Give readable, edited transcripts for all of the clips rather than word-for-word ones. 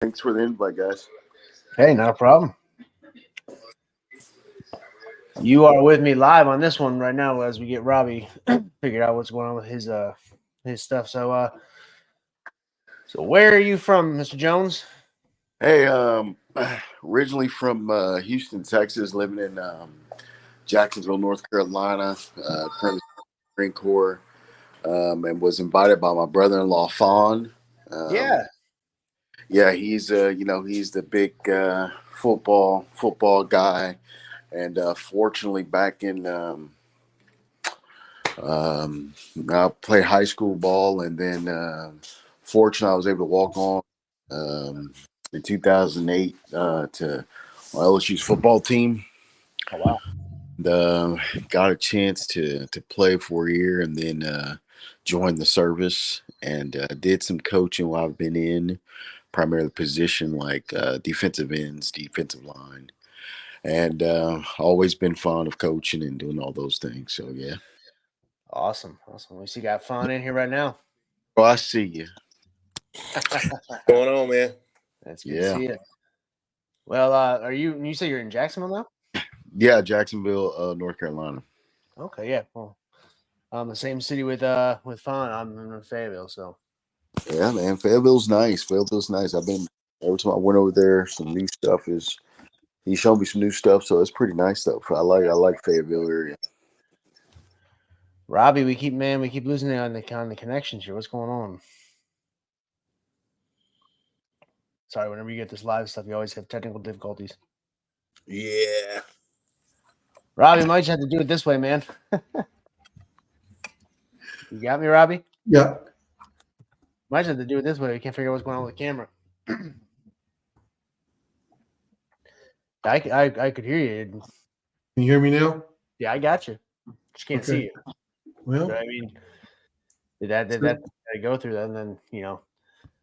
Thanks for the invite, guys. Hey, not a problem. You are with me live on this one right now as we get Robbie figured out what's going on with his stuff. So where are you from, Mr. Jones? Hey, originally from Houston, Texas, living in Jacksonville, North Carolina. Currently Marine Corps, and was invited by my brother-in-law, Fon. Yeah. Yeah, he's the big football guy, and fortunately, back in I played high school ball, and then fortunately, I was able to walk on in 2008 to LSU's football team. Oh wow. Got a chance to play for a year, and then joined the service and did some coaching while I've been in primarily position like defensive ends, defensive line, and always been fond of coaching and doing all those things. So yeah. Awesome. We see got Fawn in here right now. Oh, I see you. Going on, man? That's good to Yeah. see you. Well, you say you're in Jacksonville now? Yeah, Jacksonville, North Carolina. Okay, yeah. Well, I'm the same city with Fawn. I'm in Fayetteville, so Yeah, man, Fayetteville's nice. Fayetteville's nice. I've been every time I went over there. Some new stuff is he showed me some new stuff, so it's pretty nice stuff. I like Fayetteville area. Robbie, we keep losing it on the connections here. What's going on? Sorry, whenever you get this live stuff, you always have technical difficulties. Yeah. Robbie, might just have to do it this way, man. You got me, Robbie? Yeah. Might just have to do it this way. We can't figure out what's going on with the camera. I could hear you. Can you hear me now? Yeah, I got you. Just can't see you. Well, So, I mean, did that go through that, and then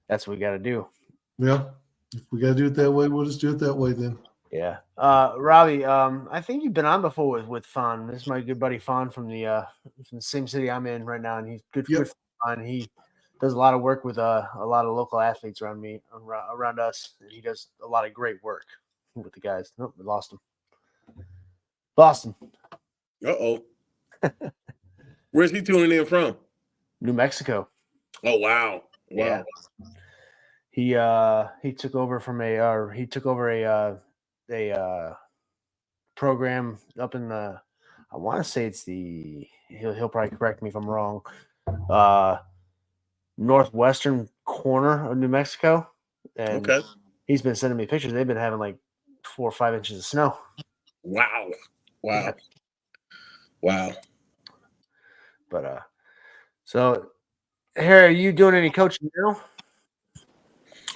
that's what we got to do. yeah. If we got to do it that way, we'll just do it that way then. Yeah. Robbie, I think you've been on before with Fawn. This is my good buddy Fawn from the same city I'm in right now, and he's good for Fawn. He does a lot of work with a lot of local athletes around us, and he does a lot of great work with the guys. Nope, we lost him. Uh-oh. Where's he tuning in from? New Mexico. Oh wow. Yeah. He took over a program up in the, I want to say it's he'll probably correct me if I'm wrong, northwestern corner of New Mexico. And Okay. he's been sending me pictures. They've been having like 4 or 5 inches of snow. Wow. Yeah. Wow. But so Harry, are you doing any coaching now?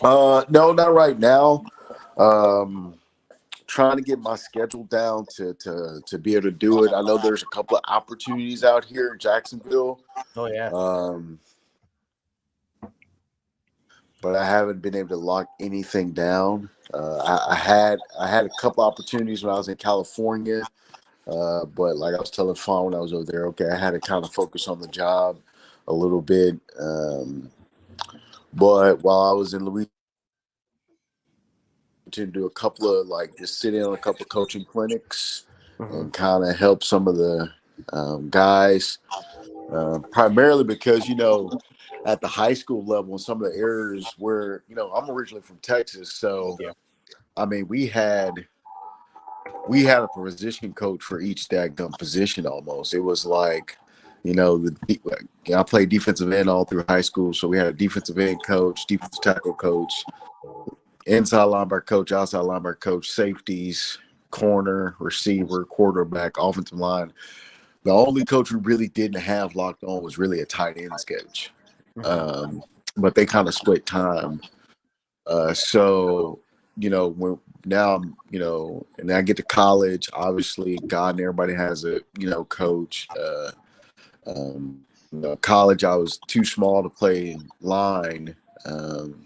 No, not right now. Trying to get my schedule down to be able to do it. I know there's a couple of opportunities out here in Jacksonville. Oh yeah. But I haven't been able to lock anything down. I had a couple opportunities when I was in California, but like I was telling Fawn when I was over there, okay, I had to kind of focus on the job a little bit. But while I was in Louisiana, to do a couple of just sit in on a couple of coaching clinics and kind of help some of the guys, primarily because at the high school level in some of the areas where I'm originally from Texas, so I mean we had a position coach for each daggum position almost. It was like I played defensive end all through high school, so we had a defensive end coach, defensive tackle coach, inside linebacker coach, outside linebacker coach, safeties, corner, receiver, quarterback, offensive line. The only coach we really didn't have locked on was really a tight ends coach. But they kind of split time. So, when now I'm, and I get to college, obviously God and everybody has a, coach. College, I was too small to play line.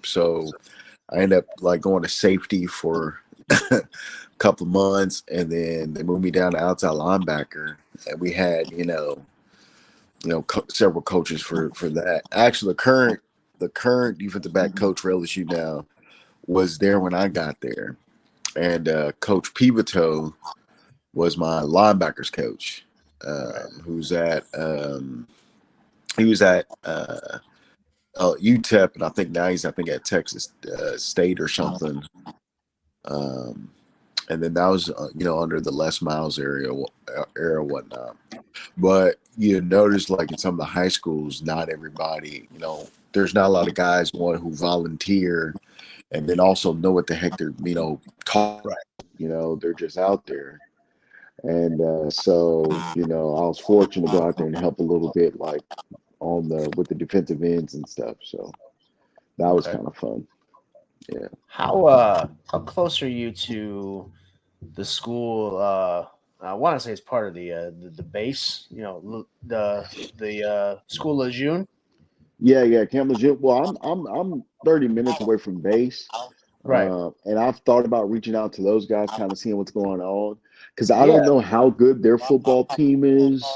So I ended up going to safety for a couple of months, and then they moved me down to outside linebacker. And we had, several coaches for that. Actually, the current defensive back coach for LSU now, was there when I got there, and Coach Pivotal was my linebackers coach, who's at he was at UTEP, and I think now he's at Texas State or something. And then that was under the Les Miles era whatnot. But you notice, like in some of the high schools, not everybody, there's not a lot of guys who volunteer and then also know what the heck they're talking. Right. They're just out there. And so I was fortunate to go out there and help a little bit, like with the defensive ends and stuff. So that was kind of fun. Yeah. How close are you to the school? I want to say it's part of the base. The School of June. Yeah, Camp Lejeune. Well, I'm 30 minutes away from base, Right. and I've thought about reaching out to those guys, kind of seeing what's going on, because I Yeah. don't know how good their football team is.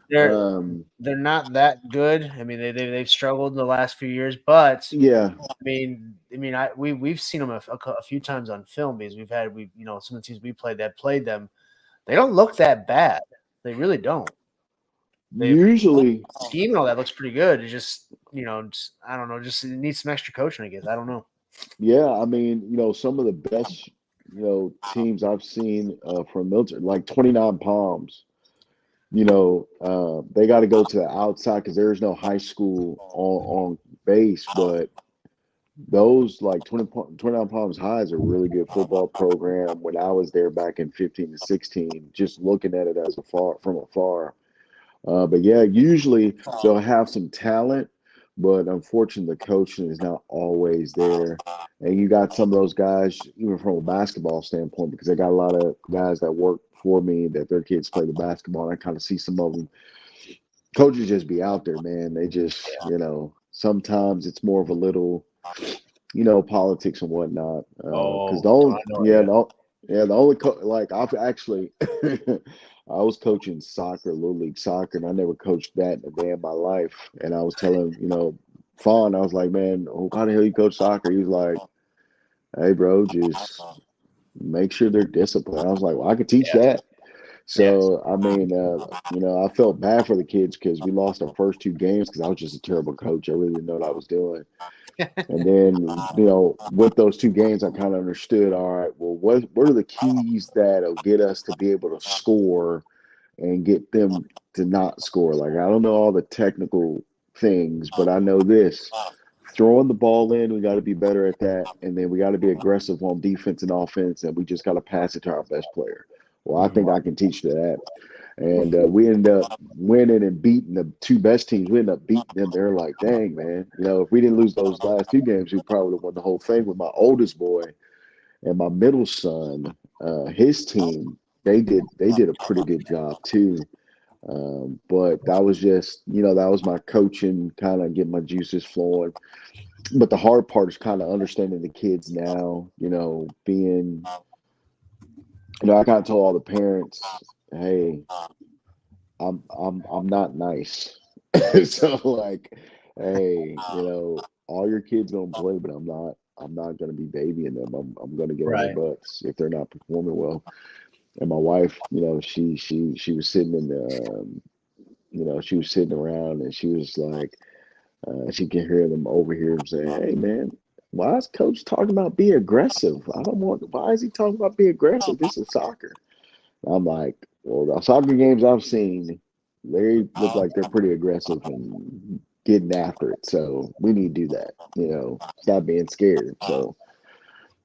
They're Um, they're not that good. I mean, they've struggled in the last few years, but yeah, we've seen them a few times on film because some of the teams we played that played them. They don't look that bad. They really don't. They usually, scheme and all that looks pretty good. It's just I don't know. Just it needs some extra coaching, I guess. I don't know. yeah. I mean, some of the best, teams I've seen from military, like 29 Palms. They got to go to the outside because there's no high school on base, but those like 29 Palms High is a really good football program. When I was there back in 15 to 16, just looking at it from afar. But yeah, usually they'll have some talent, but unfortunately, the coaching is not always there. And you got some of those guys, even from a basketball standpoint, because I got a lot of guys that work for me that their kids play the basketball. And I kind of see some of them. Coaches just be out there, man. They just, sometimes it's more of a little, politics and whatnot. Because Oh, the only, I know. yeah, Yeah. the only like I've actually, I was coaching soccer, little league soccer, and I never coached that in a day of my life. And I was telling, Fon, I was like, man, how the hell you coach soccer? He was like, hey, bro, just make sure they're disciplined. I was like, well, I could teach that. Yeah. So I mean, I felt bad for the kids because we lost our first two games because I was just a terrible coach. I really didn't know what I was doing. And then, with those two games, I kind of understood, all right, well, what are the keys that'll get us to be able to score and get them to not score? Like, I don't know all the technical things, but I know this. Throwing the ball in, we got to be better at that. And then we got to be aggressive on defense and offense, and we just got to pass it to our best player. Well, I think I can teach you that. And we ended up winning and beating the two best teams. We ended up beating them. They're like, dang, man. If we didn't lose those last two games, we probably would have won the whole thing. With my oldest boy and my middle son, his team, they did a pretty good job too. But that was just, that was my coaching, kind of getting my juices flowing. But the hard part is kind of understanding the kids now, being, I kind of told all the parents, hey, I'm not nice. So like, hey, all your kids gonna play, but I'm not gonna be babying them. I'm gonna get on their Right. butts if they're not performing well. And my wife, she was sitting in the she was sitting around and she was like, she can hear them over here saying, hey man, why is coach talking about be aggressive? I don't want why is he talking about be aggressive? This is soccer. I'm like, well, the soccer games I've seen, they look like they're pretty aggressive and getting after it. So we need to do that, stop being scared. So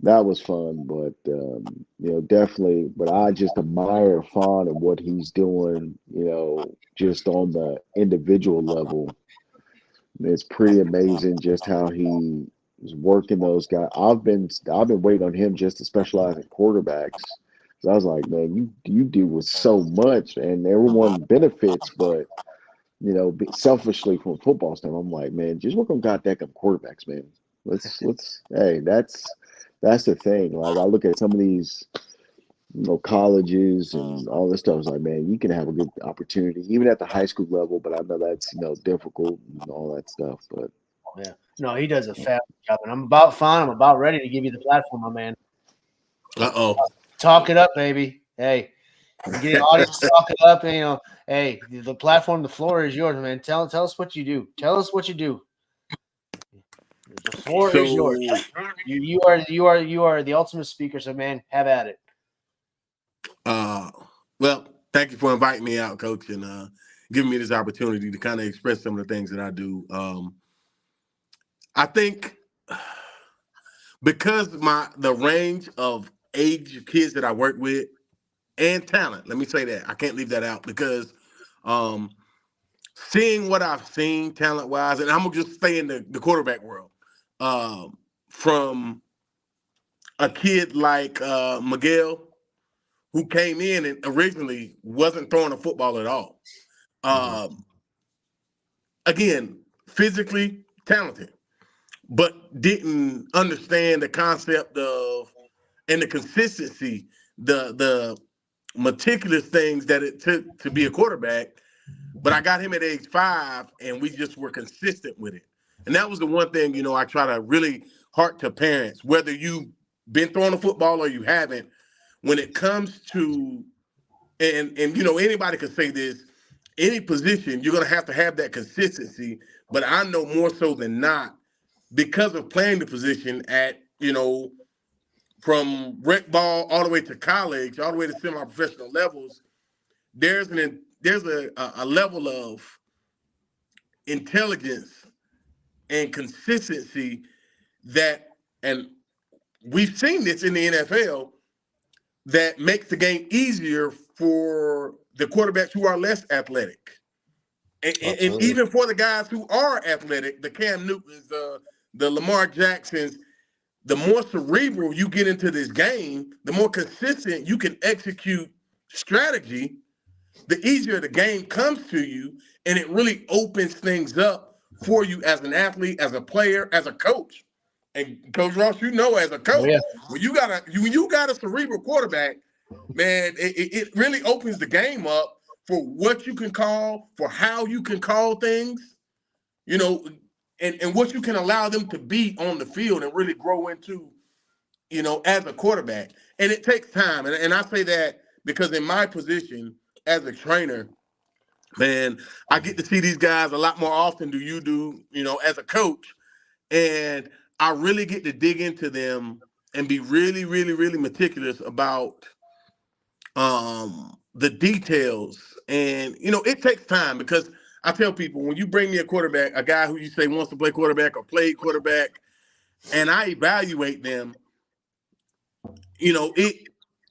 that was fun, but definitely. But I just admire Fawn and what he's doing, just on the individual level. It's pretty amazing just how he is working those guys. I've been waiting on him just to specialize in quarterbacks. So I was like, man, you do with so much, and everyone benefits, but selfishly from a football standpoint, I'm like, man, just work on goddamn quarterbacks, man. Let's hey, that's the thing. Like I look at some of these colleges and all this stuff. I was like, man, you can have a good opportunity even at the high school level, but I know that's difficult and all that stuff. But Yeah. No, he does a fabulous job, and I'm about ready to give you the platform, my man. Talk it up, baby. Hey, get the audience talk it up. And, hey, the platform, the floor is yours, man. Tell us what you do. Tell us what you do. The floor is yours. You are the ultimate speaker. So, man, have at it. Well, thank you for inviting me out, Coach, and giving me this opportunity to kind of express some of the things that I do. I think because the range of age kids that I work with and talent, let me say that I can't leave that out because seeing what I've seen talent wise, and I'm gonna just stay in the quarterback world, from a kid like Miguel, who came in and originally wasn't throwing a football at all. Again, physically talented, but didn't understand the concept of and the consistency, the meticulous things that it took to be a quarterback. But I got him at age 5, and we just were consistent with it. And that was the one thing, I try to really heart to parents, whether you've been throwing a football or you haven't, when it comes to, and anybody can say this, any position, you're going to have that consistency. But I know more so than not, because of playing the position at, from rec ball all the way to college, all the way to semi-professional levels, there's a level of intelligence and consistency that, and we've seen this in the NFL, that makes the game easier for the quarterbacks who are less athletic. And even for the guys who are athletic, the Cam Newtons, the Lamar Jacksons, the more cerebral you get into this game, the more consistent you can execute strategy, the easier the game comes to you, and it really opens things up for you as an athlete, as a player, as a coach. And Coach Ross, as a coach, when you got a cerebral quarterback, man, it really opens the game up for what you can call, for how you can call things, and what you can allow them to be on the field and really grow into, as a quarterback. And it takes time. And I say that because in my position as a trainer, man, I get to see these guys a lot more often than you do, as a coach. And I really get to dig into them and be really, really, really meticulous about the details. And, it takes time because I tell people, when you bring me a quarterback, a guy who you say wants to play quarterback or played quarterback, and I evaluate them,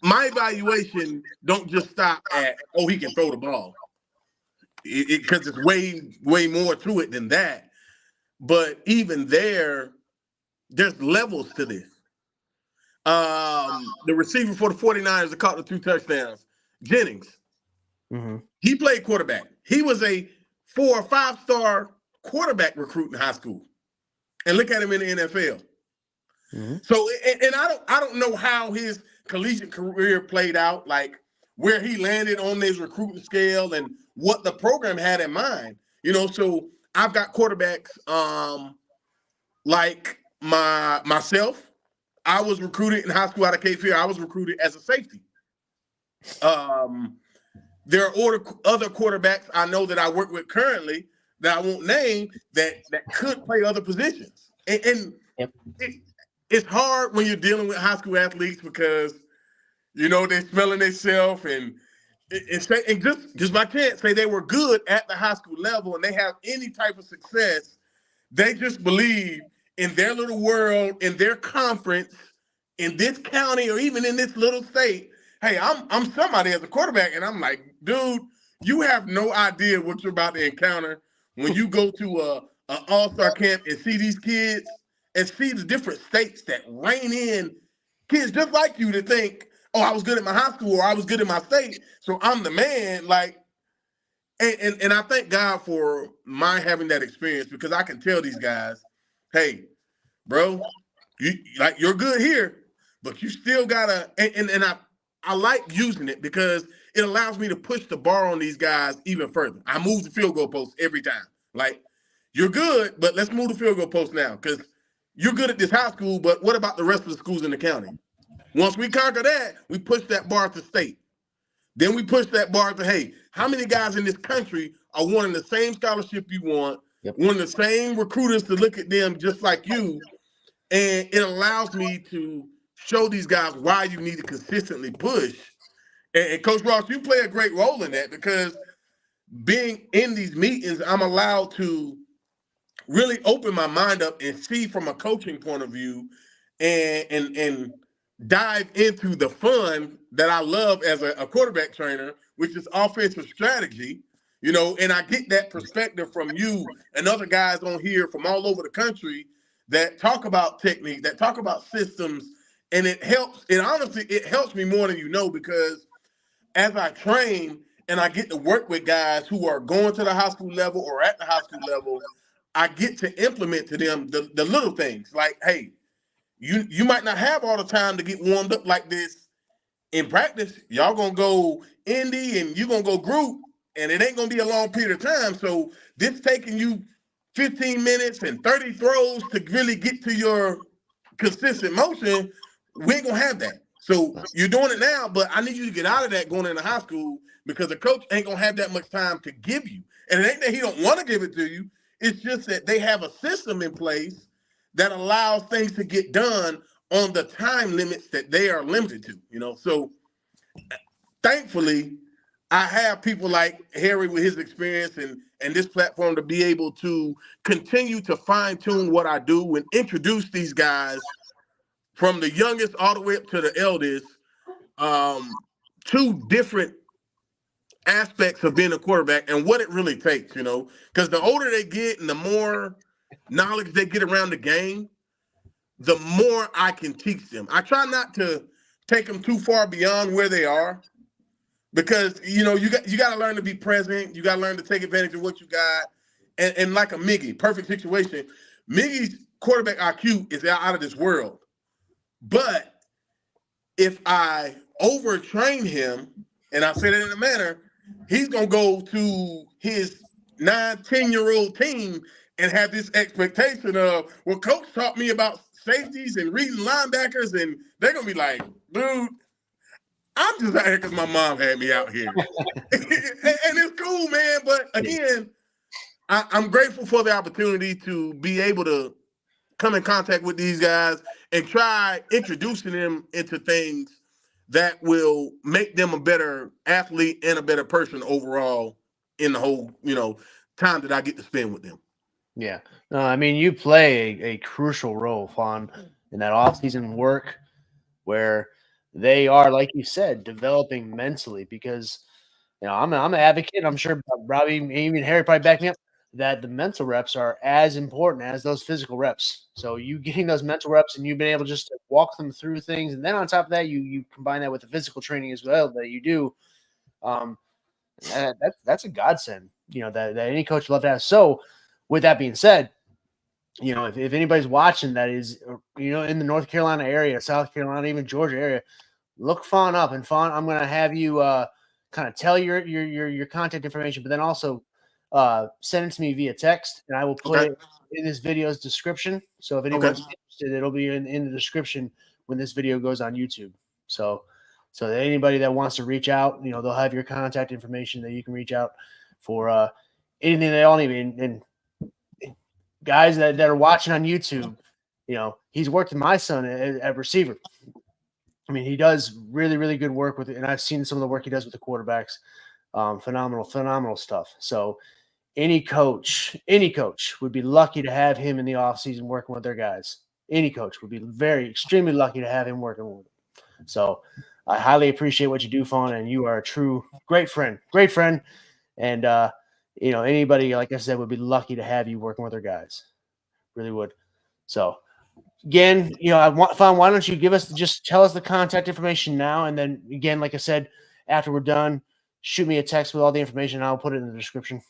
my evaluation don't just stop at, oh, he can throw the ball. Because it's way, way more to it than that. But even there's levels to this. The receiver for the 49ers that caught the 2 touchdowns, Jennings, he played quarterback. He was a 4 or 5-star quarterback recruit in high school. And look at him in the NFL. So, and I don't know how his collegiate career played out, like where he landed on this recruiting scale and what the program had in mind. So I've got quarterbacks like myself. I was recruited in high school out of Cape Fear. I was recruited as a safety. There are other quarterbacks I know that I work with currently that I won't name that could play other positions. And it's hard when you're dealing with high school athletes because, they're smelling themselves and just by chance say they were good at the high school level and they have any type of success. They just believe in their little world, in their conference, in this county, or even in this little state. Hey, I'm somebody as a quarterback, and I'm like, dude, you have no idea what you're about to encounter when you go to an all-star camp and see these kids and see the different states that rein in kids just like you to think, oh, I was good at my high school or I was good at my state, so I'm the man. Like, and I thank God for my having that experience because I can tell these guys, hey, bro, you're good here, but you still gotta. And I like using it because it allows me to push the bar on these guys even further. I move the field goal post every time. Like, you're good, but let's move the field goal post now because you're good at this high school, but what about the rest of the schools in the county? Once we conquer that, we push that bar to state. Then we push that bar to, hey, how many guys in this country are wanting the same scholarship you want, wanting the same recruiters to look at them just like you, and it allows me to show these guys why you need to consistently push. And Coach Ross, you play a great role in that because being in these meetings, I'm allowed to really open my mind up and see from a coaching point of view and dive into the fun that I love as a quarterback trainer, which is offensive strategy, and I get that perspective from you and other guys on here from all over the country that talk about technique, that talk about systems, and it helps me more than you know, because as I train and I get to work with guys who are going to the high school level or at the high school level, I get to implement to them the little things like, hey, you might not have all the time to get warmed up like this in practice. Y'all gonna go indie and you're gonna go group, and it ain't gonna be a long period of time. So this taking you 15 minutes and 30 throws to really get to your consistent motion, we ain't gonna have that. So you're doing it now, but I need you to get out of that going into high school because the coach ain't gonna have that much time to give you. And it ain't that he don't want to give it to you. It's just that they have a system in place that allows things to get done on the time limits that they are limited to, So thankfully, I have people like Harry with his experience and this platform to be able to continue to fine-tune what I do and introduce these guys from the youngest all the way up to the eldest to different aspects of being a quarterback and what it really takes, because the older they get and the more knowledge they get around the game, the more I can teach them. I try not to take them too far beyond where they are because, you got to learn to be present. You got to learn to take advantage of what you got. And like a Miggy, perfect situation. Miggy's quarterback IQ is out of this world. But if I overtrain him, and I say that in a manner, he's going to go to his 9-10-year-old team and have this expectation of, well, coach taught me about safeties and reading linebackers, and they're going to be like, dude, I'm just out here because my mom had me out here. And it's cool, man. But again, I'm grateful for the opportunity to be able to come in contact with these guys and try introducing them into things that will make them a better athlete and a better person overall in the whole, time that I get to spend with them. Yeah. No, I mean, you play a crucial role, Fon, in that offseason work where they are, like you said, developing mentally because, I'm an advocate. I'm sure Robbie, even Harry probably back me up that the mental reps are as important as those physical reps. So you getting those mental reps and you've been able just to walk them through things. And then on top of that, you combine that with the physical training as well that you do. That's a godsend, that any coach would love to have. So with that being said, if anybody's watching that is, in the North Carolina area, South Carolina, even Georgia area, look Fon up. And Fon, I'm going to have you kind of tell your contact information, but then also send it to me via text, and I will put it in this video's description. So if anyone's interested, it'll be in the description when this video goes on YouTube. So that anybody that wants to reach out, they'll have your contact information that you can reach out for anything they all need. And guys that are watching on YouTube, he's worked with my son at receiver. I mean, he does really, really good work with it, and I've seen some of the work he does with the quarterbacks. Phenomenal stuff. So any coach would be lucky to have him in the offseason working with their guys. Any coach would be extremely lucky to have him working with them. So I highly appreciate what you do, Fon, and you are a true great friend. And, anybody, like I said, would be lucky to have you working with their guys. Really would. So, again, Fon, why don't you tell us the contact information now, and then again, like I said, after we're done, shoot me a text with all the information, and I'll put it in the description.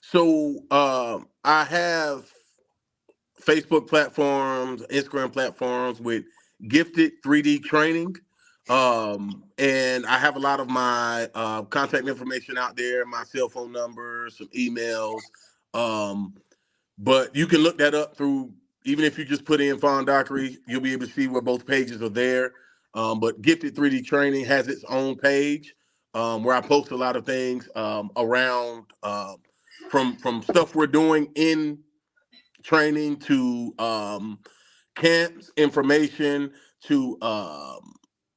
So I have Facebook platforms, Instagram platforms with Gifted 3D Training, and I have a lot of my contact information out there, my cell phone number, some emails. But you can look that up through, even if you just put in Fon Dockery, you'll be able to see where both pages are there. But Gifted 3D Training has its own page where I post a lot of things around from stuff we're doing in training to camps information to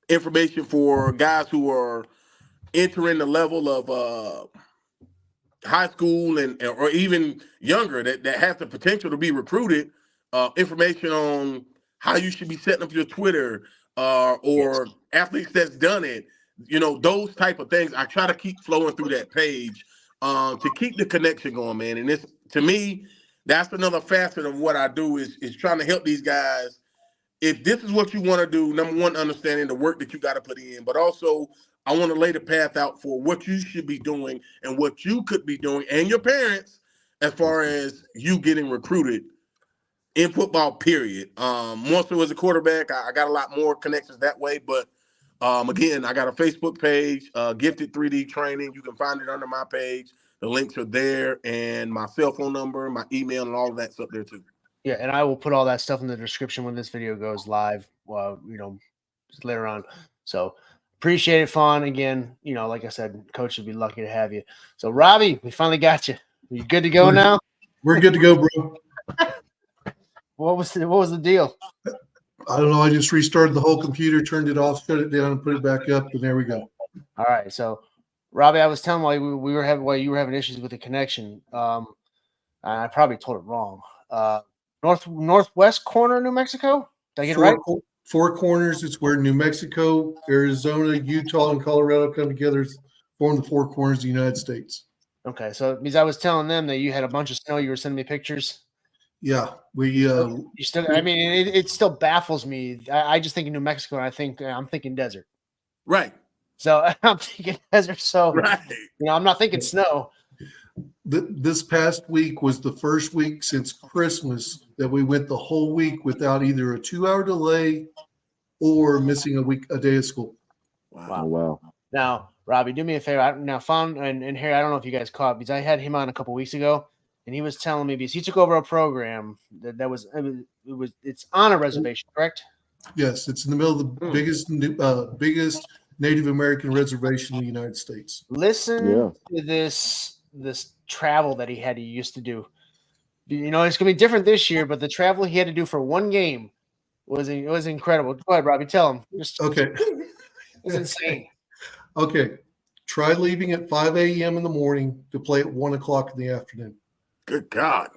information for guys who are entering the level of high school and or even younger that have the potential to be recruited. Information on how you should be setting up your Twitter or athletes that's done it. You know, those type of things. I try to keep flowing through that page to keep the connection going, man. And it's, to me, that's another facet of what I do is trying to help these guys. If this is what you want to do, number one, understanding the work that you got to put in, but also I want to lay the path out for what you should be doing and what you could be doing and your parents as far as you getting recruited in football, period. More so as a quarterback, I got a lot more connections that way. But again, I got a Facebook page, Gifted 3D Training. You can find it under my page. The links are there, and my cell phone number, my email, and all of that's up there too. Yeah, and I will put all that stuff in the description when this video goes live. Just later on. So appreciate it, Fon. Again, like I said, Coach would be lucky to have you. So Robbie, we finally got you. Are you good to go now? We're good to go, bro. What was the deal? I don't know. I just restarted the whole computer, turned it off, shut it down, and put it back up, and there we go. All right. So, Robbie, I was telling while you were having issues with the connection. I probably told it wrong. Northwest corner, New Mexico. Did I get it right? Four corners. It's where New Mexico, Arizona, Utah, and Colorado come together, form the four corners of the United States. Okay. So, because I was telling them that you had a bunch of snow, you were sending me pictures. Yeah, you still. I mean, it still baffles me. I just think of New Mexico, and I'm thinking desert. Right. So I'm thinking desert. So right. I'm not thinking snow. This past week was the first week since Christmas that we went the whole week without either a 2-hour delay or missing a day of school. Wow. Wow. Now, Robbie, do me a favor. Now, Fon and Harry, I don't know if you guys caught, because I had him on a couple weeks ago. And he was telling me, because he took over a program it's on a reservation, correct? Yes, it's in the middle of the biggest Native American reservation in the United States. Listen to this travel that he used to do. It's gonna be different this year, but the travel he had to do for one game was incredible. Go ahead, Robbie, tell him. Okay, it's insane. Okay, try leaving at 5 a.m. in the morning to play at 1 o'clock in the afternoon. Good God.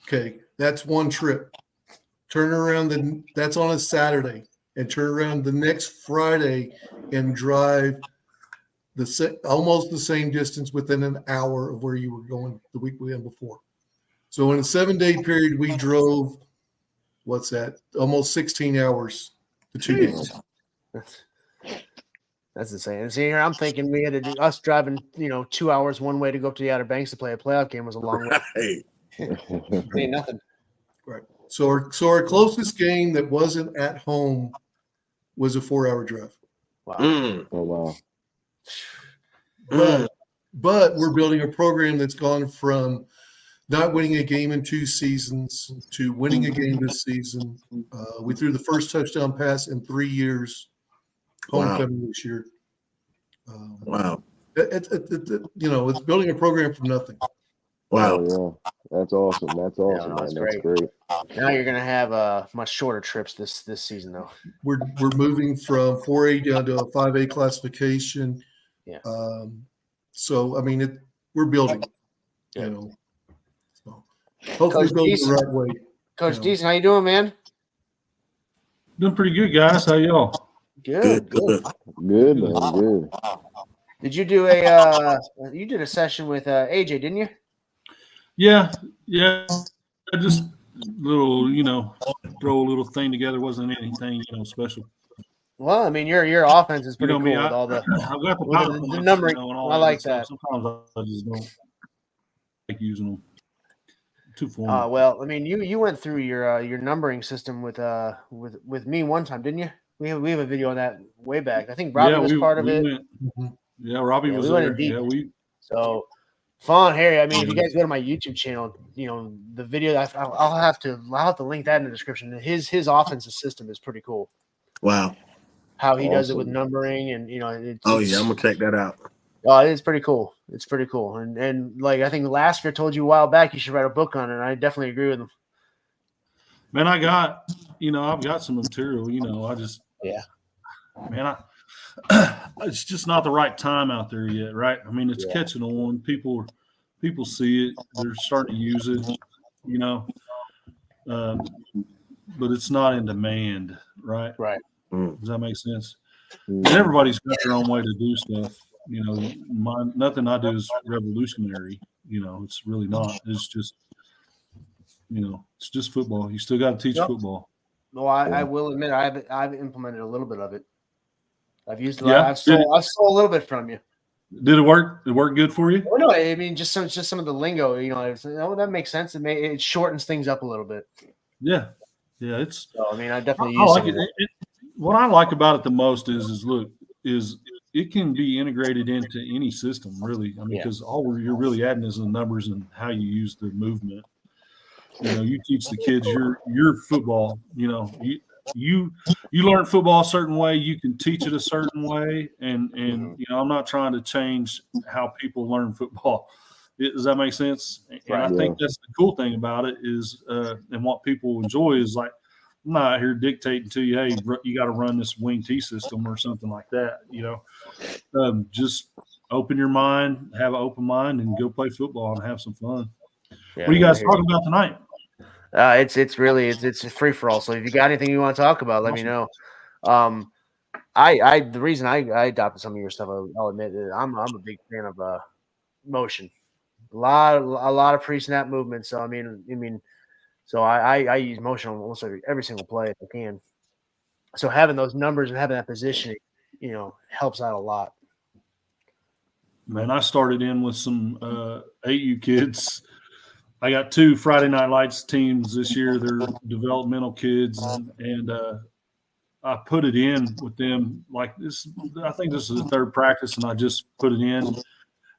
Okay, that's one trip. Turn around, that's on a Saturday, and turn around the next Friday and drive almost the same distance within an hour of where you were going the weekend before. So in a 7-day period, we drove, what's that? Almost 16 hours to 2 days. That's insane. And see, here I'm thinking we had to do us driving, 2 hours one way to go up to the Outer Banks to play a playoff game was a long way. Ain't nothing. Right. So our closest game that wasn't at home was a 4-hour drive. Wow. Oh wow. But we're building a program that's gone from not winning a game in 2 seasons to winning a game this season. We threw the first touchdown pass in 3 years. Homecoming this year. Wow. It's building a program from nothing. Wow. Oh, yeah. That's awesome. That's awesome, man. That's great. Now you're gonna have much shorter trips this season, though. We're moving from 4A down to a 5A classification. Yeah. So I mean, we're building. Yeah. So hopefully building the right way. Coach Deason, how you doing, man? Doing pretty good, guys. How y'all? Good, man. Good. Did you do a session with AJ, didn't you? Yeah. Just little, throw a little thing together. Wasn't anything, special. Well, I mean, your offense is pretty cool with all the I've got the numbering. And I like that. Sometimes I just don't like using them. Too formal. Well, I mean, you went through your numbering system with me one time, didn't you? We have a video on that way back. I think Robbie was part of it. Yeah, Robbie was there. Yeah, So Fon, Harry. I mean, if you guys go to my YouTube channel, the video I'll have to link that in the description. His offensive system is pretty cool. Wow. How he does it with numbering, and I'm gonna check that out. It's pretty cool. It's pretty cool. And like I think Lasker told you a while back, you should write a book on it. And I definitely agree with him. Man, I've got some material. Man, it's just not the right time out there yet, right? I mean, it's catching on. People see it. They're starting to use it, but it's not in demand, right? Right. Does that make sense? And everybody's got their own way to do stuff. Nothing I do is revolutionary. It's really not. It's just, it's just football. You still got to teach football. Well, I will admit I've implemented a little bit of it. I've used Yeah. I've stole a little bit from you. Did it work? It worked good for you? Well, no, I mean just some of the lingo. That makes sense. It shortens things up a little bit. Yeah. I definitely I use like it. What I like about it the most is it can be integrated into any system, really. I mean, because all you're really adding is the numbers and how you use the movement. You teach the kids your football. You learn football a certain way. You can teach it a certain way, and I'm not trying to change how people learn football. Does that make sense? And I think that's the cool thing about it is, and what people enjoy is like, I'm not out here dictating to you, hey, you got to run this wing T system or something like that. Just open your mind, have an open mind, and go play football and have some fun. What are you guys talking about tonight? It's really a free for all. So if you got anything you want to talk about, let me know. The reason I adopted some of your stuff, I'll admit that I'm a big fan of motion. A lot of pre-snap movement. So so I use motion on almost every single play if I can. So having those numbers and having that positioning, helps out a lot. Man, I started in with some AU kids. I got 2 Friday Night Lights teams this year. They're developmental kids, and I put it in with them like this. I think this is the 3rd practice, and I just put it in.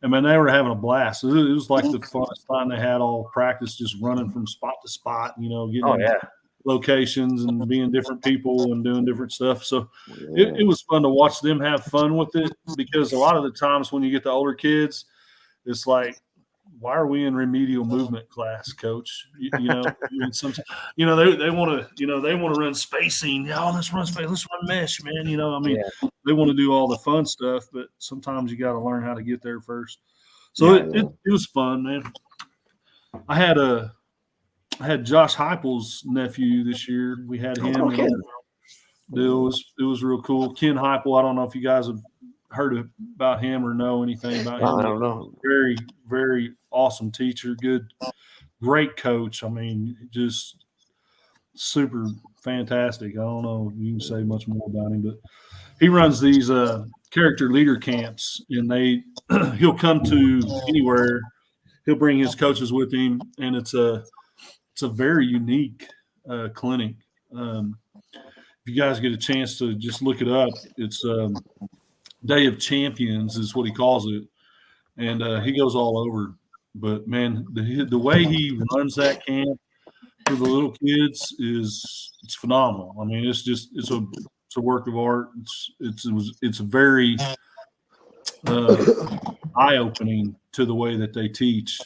And man, they were having a blast. It was like the funnest time they had all practice, just running from spot to spot, getting in locations and being different people and doing different stuff. So it was fun to watch them have fun with it, because a lot of the times when you get the older kids, it's like, why are we in remedial movement class, coach? They want to run spacing. Oh, let's run space. Let's run mesh, man. They want to do all the fun stuff, but sometimes you got to learn how to get there first. So it was fun, man. I had Josh Heupel's nephew this year. We had him. It was real cool. Ken Heupel. I don't know if you guys have heard about him or know anything about him. I don't know. Very, very awesome teacher. Great coach. I mean, just super fantastic. I don't know if you can say much more about him, but he runs these character leader camps, and he'll come to anywhere. He'll bring his coaches with him, and it's a very unique clinic. If you guys get a chance to just look it up, it's Day of Champions is what he calls it, and he goes all over. But man, the way he runs that camp for the little kids it's phenomenal. I mean, it's a work of art. It's very eye-opening to the way that they teach.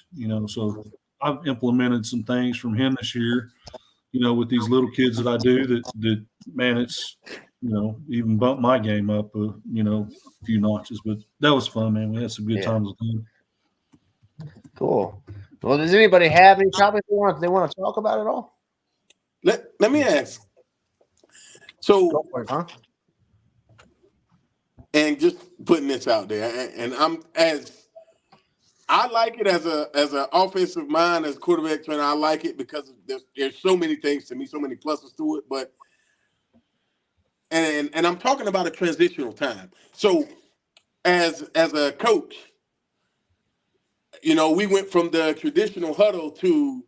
So I've implemented some things from him this year. With these little kids that I do that man, it's even bumped my game up a few notches. But that was fun, man. We had some good times with him. Cool. Well, does anybody have any topics they want to talk about at all? Let me ask. So, go for it, huh? And just putting this out there, and I like it as an offensive mind, as a quarterback trainer. I like it because there's so many things to me, so many pluses to it. But and I'm talking about a transitional time. So as a coach, we went from the traditional huddle to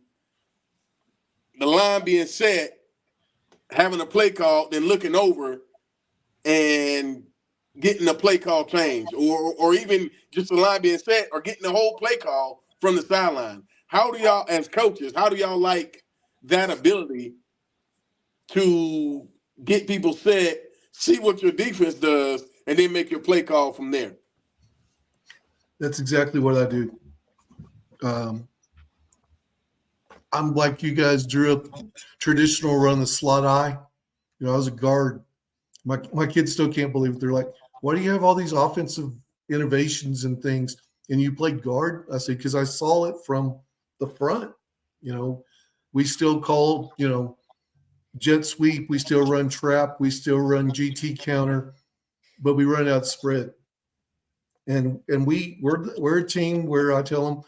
the line being set, having a play call, then looking over, and getting a play call change, or even just the line being set, or getting the whole play call from the sideline? How do y'all, as coaches, how do y'all like that ability to get people set, see what your defense does, and then make your play call from there? That's exactly what I do. I'm like you guys drew up traditional run the slot I. I was a guard. My kids still can't believe it. They're like, why do you have all these offensive innovations and things and you played guard? I said, because I saw it from the front. We still call, jet sweep. We still run trap. We still run GT counter, but we run out spread. And we're a team where I tell them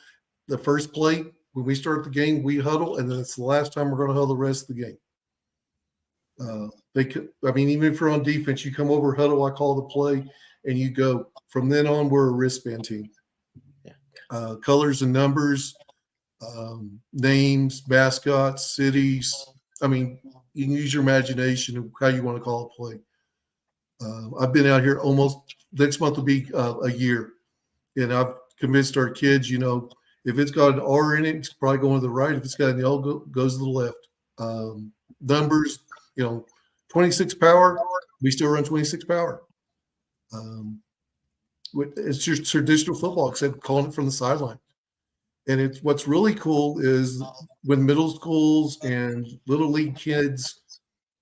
the first play, when we start the game, we huddle, and then it's the last time we're going to huddle the rest of the game. Even if you're on defense, you come over, huddle, I call the play, and you go. From then on, we're a wristband team. Yeah. Colors and numbers, names, mascots, cities. You can use your imagination of how you want to call a play. I've been out here almost next month will be a year, and I've convinced our kids, if it's got an R in it, it's probably going to the right. If it's got an L, goes to the left. Numbers, 26 power, we still run 26 power. It's just traditional football, except calling it from the sideline. And what's really cool is when middle schools and little league kids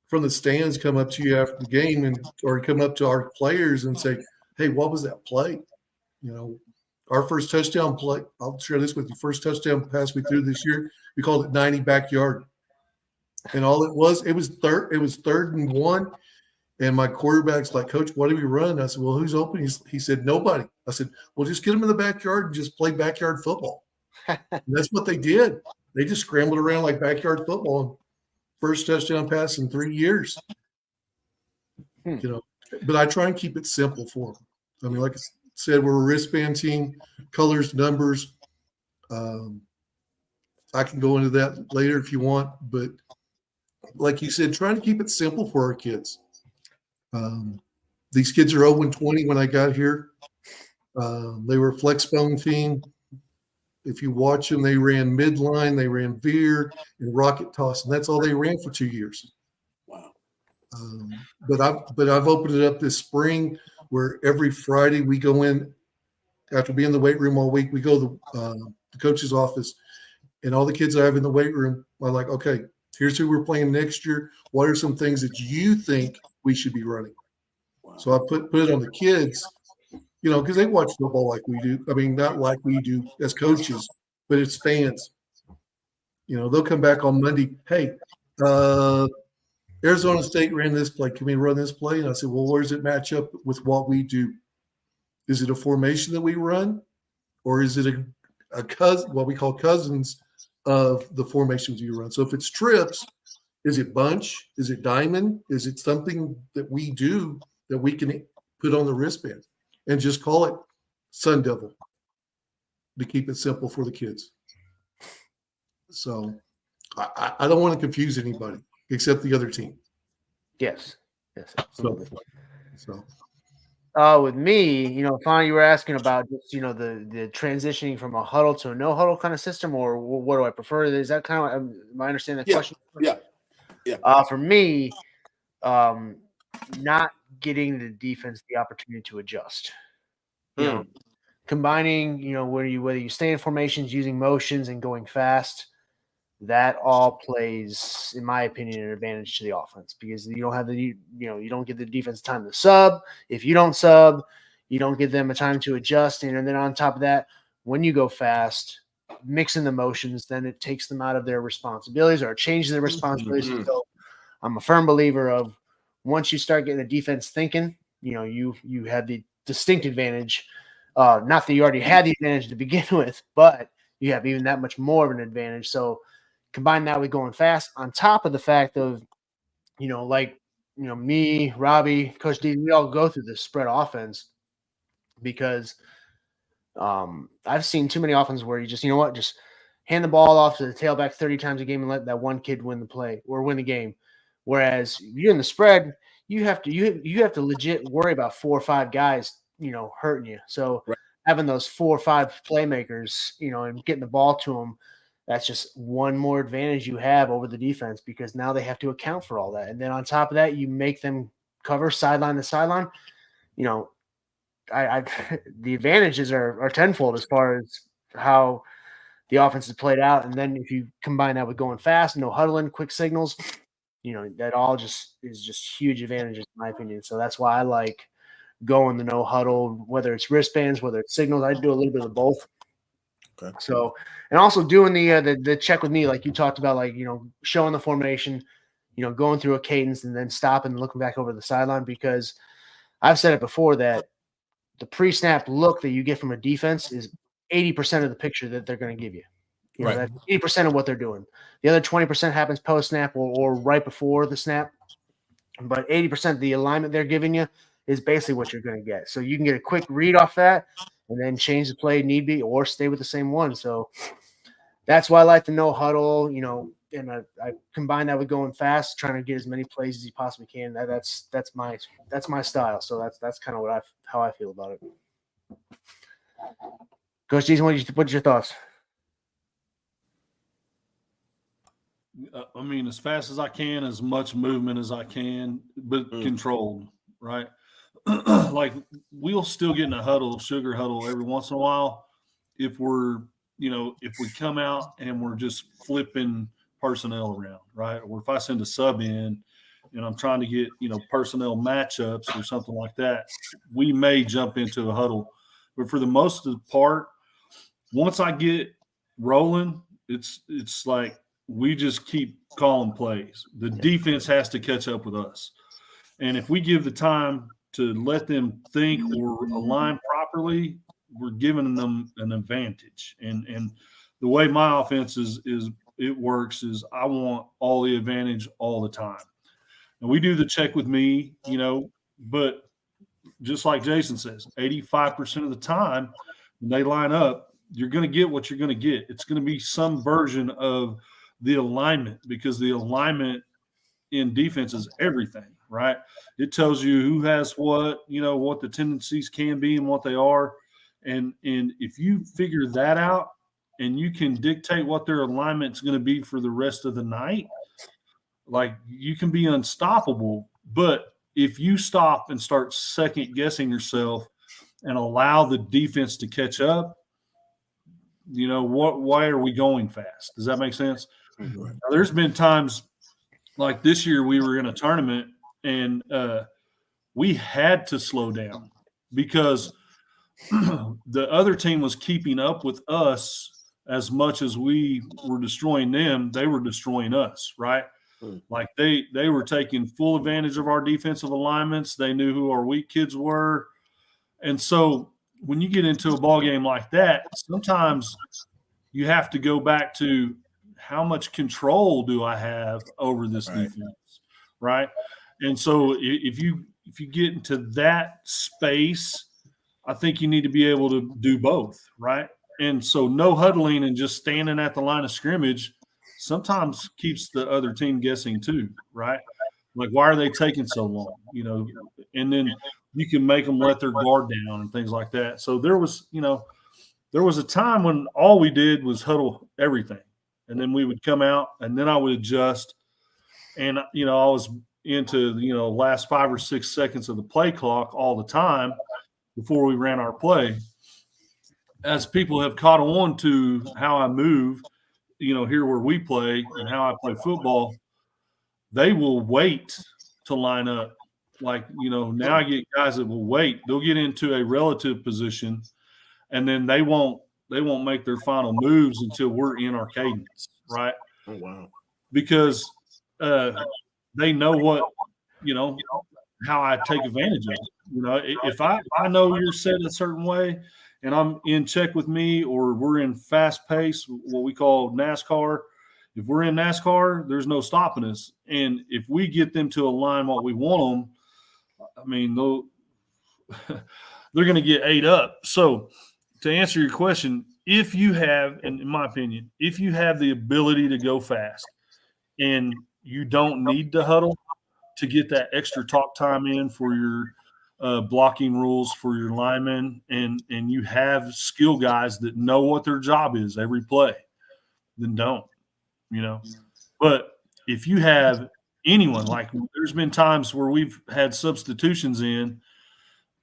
from the stands come up to you after the game or come up to our players and say, hey, what was that play? Our first touchdown play, I'll share this with you. First touchdown pass we threw this year, we called it 90 backyard. And all it was third and 1. And my quarterback's like, Coach, what do we run? I said, well, who's open? He said, nobody. I said, well, just get them in the backyard and just play backyard football. And that's what they did. They just scrambled around like backyard football. First touchdown pass in 3 years. But I try and keep it simple for them. Like I said, we're a wristband team, colors, numbers. I can go into that later if you want, but like you said, trying to keep it simple for our kids. These kids are 0-20 when I got here. They were a flex bone team. If you watch them, they ran midline, they ran veer, and rocket toss, and that's all they ran for 2 years. Wow. But I've opened it up this spring where every Friday we go in after being in the weight room all week. We go to the coach's office, and all the kids I have in the weight room are like, okay, here's who we're playing next year. What are some things that you think we should be running? Wow. So I put it on the kids. Because they watch football like we do. Not like we do as coaches, but it's fans. They'll come back on Monday. Hey, Arizona State ran this play. Can we run this play? And I said, well, where does it match up with what we do? Is it a formation that we run, or is it a cousin, what we call cousins of the formations you run? So if it's trips, is it bunch? Is it diamond? Is it something that we do that we can put on the wristband? And just call it Sun Devil to keep it simple for the kids. So I don't want to confuse anybody except the other team. Yes, absolutely. So with me, Fon, you were asking about just, the transitioning from a huddle to a no huddle kind of system, or what do I prefer? Is that kind of, am I understanding that question? Yeah. For me, not getting the defense the opportunity to adjust. Combining, whether you stay in formations, using motions, and going fast, that all plays, in my opinion, an advantage to the offense, because you don't have you don't give the defense time to sub. If you don't sub, you don't give them a time to adjust. And then on top of that, when you go fast, mixing the motions, then it takes them out of their responsibilities or changes their responsibilities. Mm-hmm. So I'm a firm believer of, once you start getting the defense thinking, you have the distinct advantage. Not that you already had the advantage to begin with, but you have even that much more of an advantage. So combine that with going fast, on top of the fact of, me, Robbie, Coach D, we all go through this spread offense, because I've seen too many offenses where you just, just hand the ball off to the tailback 30 times a game and let that one kid win the play or win the game. Whereas you're in the spread, you have to legit worry about 4 or 5 guys, hurting you. So Right. having those 4 or 5 playmakers, and getting the ball to them, that's just one more advantage you have over the defense, because now they have to account for all that. And then on top of that, you make them cover sideline to sideline. I the advantages are tenfold as far as how the offense is played out. And then if you combine that with going fast, no huddling, quick signals, that all just is just huge advantages in my opinion. So that's why I like going the no huddle, whether it's wristbands, whether it's signals. I do a little bit of both. Okay. So, and also doing the check with me, like you talked about, like, showing the formation, going through a cadence and then stopping and looking back over the sideline, because I've said it before that the pre-snap look that you get from a defense is 80% of the picture that they're going to give you. Right. That's 80% of what they're doing. The other 20% happens post-snap or right before the snap. But 80% of the alignment they're giving you is basically what you're going to get. So you can get a quick read off that and then change the play need be, or stay with the same one. So that's why I like the no huddle, and I combine that with going fast, trying to get as many plays as you possibly can. That's my style. So that's kind of how I feel about it. Coach Jason, what's your thoughts? I mean, as fast as I can, as much movement as I can, but controlled, right? Like, we'll still get in a huddle, sugar huddle every once in a while if we're, if we come out and we're just flipping personnel around, right? Or if I send a sub in and I'm trying to get, personnel matchups or something like that, we may jump into a huddle. But for the most of the part, once I get rolling, it's like we just keep calling plays. The defense has to catch up with us. And if we give the time to let them think or align properly, we're giving them an advantage. And the way my offense it works is I want all the advantage all the time. And we do the check with me, but just like Jason says, 85% of the time when they line up, you're going to get what you're going to get. It's going to be some version of the alignment, because the alignment in defense is everything, right? It tells you who has what, what the tendencies can be and what they are. And if you figure that out and you can dictate what their alignment's going to be for the rest of the night, like, you can be unstoppable. But if you stop and start second guessing yourself and allow the defense to catch up, why are we going fast? Does that make sense? Mm-hmm. Now, there's been times like this year we were in a tournament and we had to slow down because the other team was keeping up with us as much as we were destroying them. They were destroying us, right? Like they were taking full advantage of our defensive alignments. They knew who our weak kids were. And so when you get into a ball game like that, sometimes you have to go back to how much control do I have over this defense, right? And so if you get into that space, I think you need to be able to do both, right? And so no huddling and just standing at the line of scrimmage sometimes keeps the other team guessing too, right? Like, why are they taking so long? And then you can make them let their guard down and things like that. So there was a time when all we did was huddle everything. And then we would come out and then I would adjust. And, I was into, last 5 or 6 seconds of the play clock all the time before we ran our play. As people have caught on to how I move, here where we play and how I play football, they will wait to line up. Like, now I get guys that will wait. They'll get into a relative position and then they won't make their final moves until we're in our cadence, right? Oh, wow. Because they know what, how I take advantage of it. If I know you're set a certain way and I'm in check with me, or we're in fast pace, what we call NASCAR. If we're in NASCAR, there's no stopping us. And if we get them to align what we want them, I mean, they're going to get ate up. So to answer your question, if you have, and in my opinion, if you have the ability to go fast and you don't need to huddle, to get that extra talk time in for your blocking rules for your linemen, and you have skill guys that know what their job is every play, then don't, But if you have anyone, like there's been times where we've had substitutions in,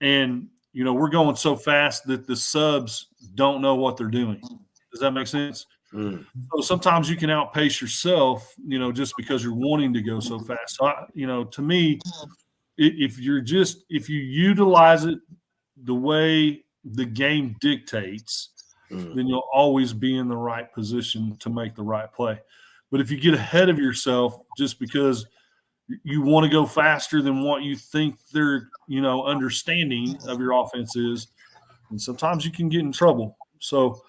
and we're going so fast that the subs don't know what they're doing. Does that make sense? So sometimes you can outpace yourself, just because you're wanting to go so fast. So, to me, if you utilize it the way the game dictates, then you'll always be in the right position to make the right play. But if you get ahead of yourself just because you want to go faster than what you think their understanding of your offense is, and sometimes you can get in trouble. So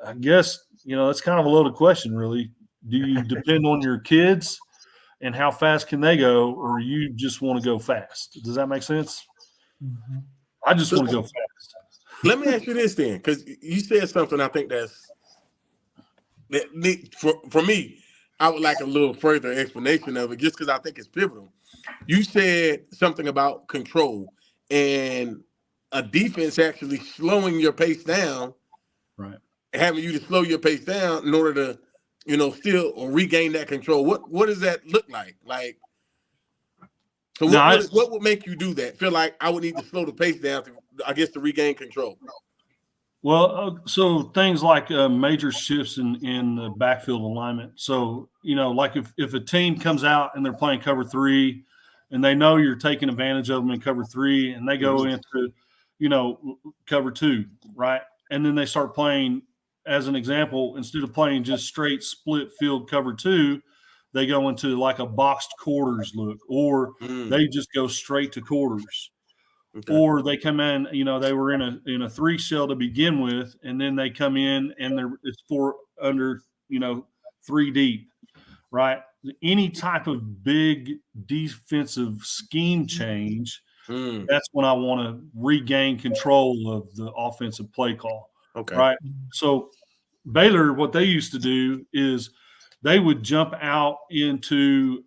I guess that's kind of a loaded question, really. Do you depend on your kids and how fast can they go, or you just want to go fast? Does that make sense? I just want to go fast. Let me ask you this then, because you said something I think that for me, I would like a little further explanation of it, just because I think it's pivotal. You said something about control and a defense actually slowing your pace down, right? Having you to slow your pace down in order to, still or regain that control. What does that look like? So what would make you do that? Feel like I would need to slow the pace down to regain control. Well, so things like major shifts in the backfield alignment. So, like if a team comes out and they're playing cover 3 and they know you're taking advantage of them in cover 3 and they go into, cover 2, right? And then they start playing, as an example, instead of playing just straight split field cover 2, they go into like a boxed quarters look, or they just go straight to quarters. Okay. Or they come in, they were in a 3 shell to begin with, and then they come in and it's 4 under, 3 deep, right? Any type of big defensive scheme change, that's when I want to regain control of the offensive play call. Okay. Right. So Baylor, what they used to do is they would jump out into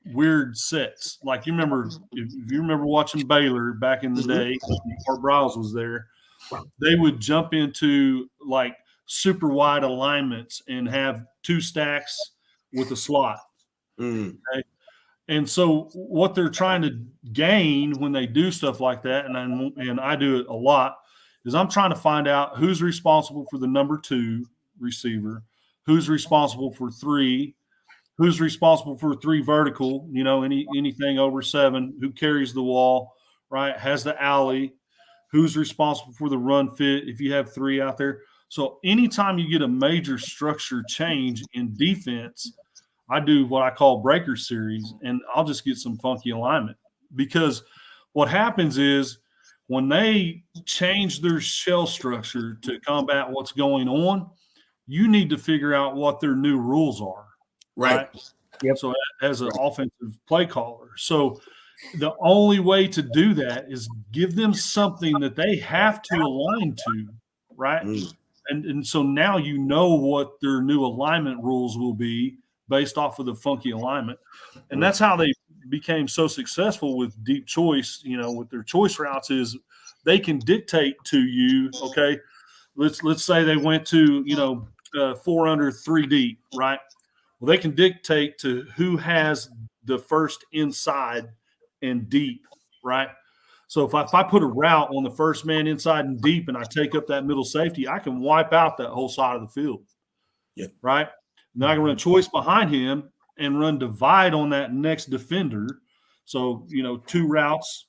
weird sets. Like if you remember watching Baylor back in the day, Art Briles was there, they would jump into like super wide alignments and have 2 stacks with a slot. Okay? And so what they're trying to gain when they do stuff like that, and I do it a lot, is I'm trying to find out who's responsible for the number 2 receiver, who's responsible for 3, who's responsible for 3 vertical, anything over 7, who carries the wall, right, has the alley, who's responsible for the run fit if you have 3 out there. So anytime you get a major structure change in defense, I do what I call breaker series, and I'll just get some funky alignment, because what happens is when they change their shell structure to combat what's going on, you need to figure out what their new rules are. Right. Yep. So as an offensive play caller. So the only way to do that is give them something that they have to align to. Right. And so now what their new alignment rules will be based off of the funky alignment. And that's how they became so successful with deep choice, with their choice routes, is they can dictate to you, okay, let's say they went to, 4 under 3 deep, right? Well, they can dictate to who has the first inside and deep, right? So if I put a route on the first man inside and deep and I take up that middle safety, I can wipe out that whole side of the field. Yeah. Right? And then I can run choice behind him and run divide on that next defender. So, 2 routes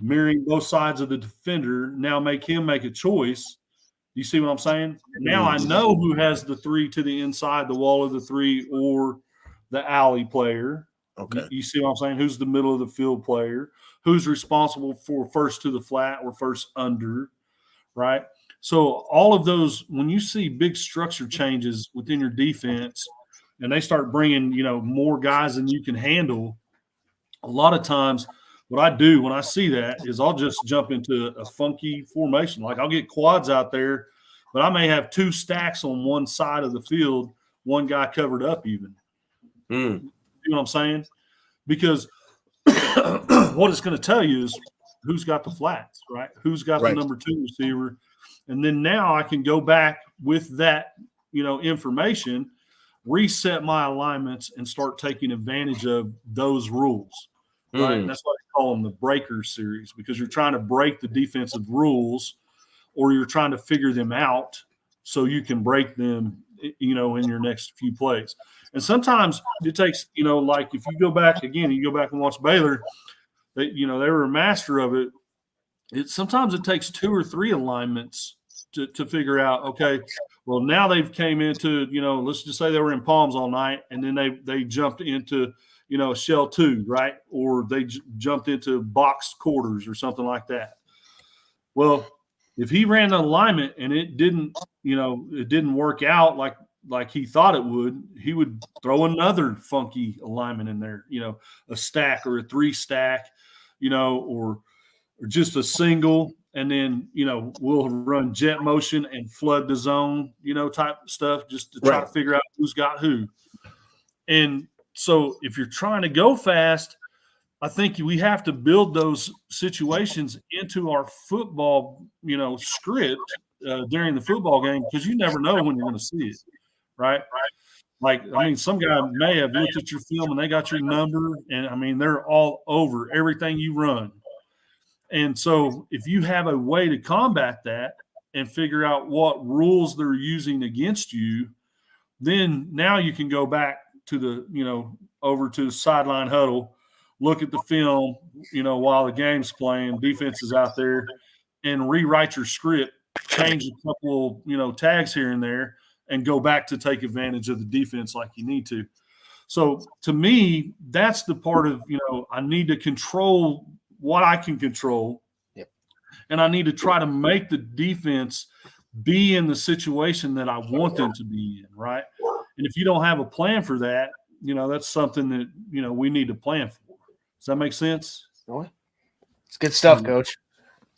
mirroring both sides of the defender, now make him make a choice. You see what I'm saying? Now I know who has the 3 to the inside, the wall of the 3, or the alley player. Okay. You see what I'm saying? Who's the middle of the field player? Who's responsible for first to the flat or first under, right? So all of those, when you see big structure changes within your defense and they start bringing, more guys than you can handle, a lot of times what I do when I see that is I'll just jump into a funky formation. Like I'll get quads out there, but I may have 2 stacks on one side of the field, one guy covered up even. You know what I'm saying? Because what it's going to tell you is who's got the flats, right? Who's got the number 2 receiver. And then now I can go back with that, information, reset my alignments, and start taking advantage of those rules, right? And that's why I call them the breaker series, because you're trying to break the defensive rules, or you're trying to figure them out so you can break them, in your next few plays. And sometimes it takes, like if you go back and watch Baylor, they were a master of it. Sometimes it takes 2 or 3 alignments to figure out, okay, well, now they've came into, let's just say they were in palms all night, and then they jumped into, shell 2, right? Or they jumped into boxed quarters or something like that. Well, if he ran an alignment and it didn't work out like he thought it would, he would throw another funky alignment in there, a stack or a 3 stack, or just a single, and then we'll run jet motion and flood the zone, type stuff, just to try to figure out who's got who. And so if you're trying to go fast, I think we have to build those situations into our football, script during the football game, because you never know when you're going to see it, right? Like, some guy may have looked at your film and they got your number, and they're all over everything you run. And so if you have a way to combat that and figure out what rules they're using against you, then now you can go back to the, over to the sideline huddle, look at the film, while the game's playing, defense is out there, and rewrite your script, change a couple, tags here and there, and go back to take advantage of the defense like you need to. So to me, that's the part of, I need to control what I can control. Yep. And I need to try to make the defense be in the situation that I want them to be in, right? And if you don't have a plan for that, that's something that, we need to plan for. Does that make sense? It's good stuff, Coach.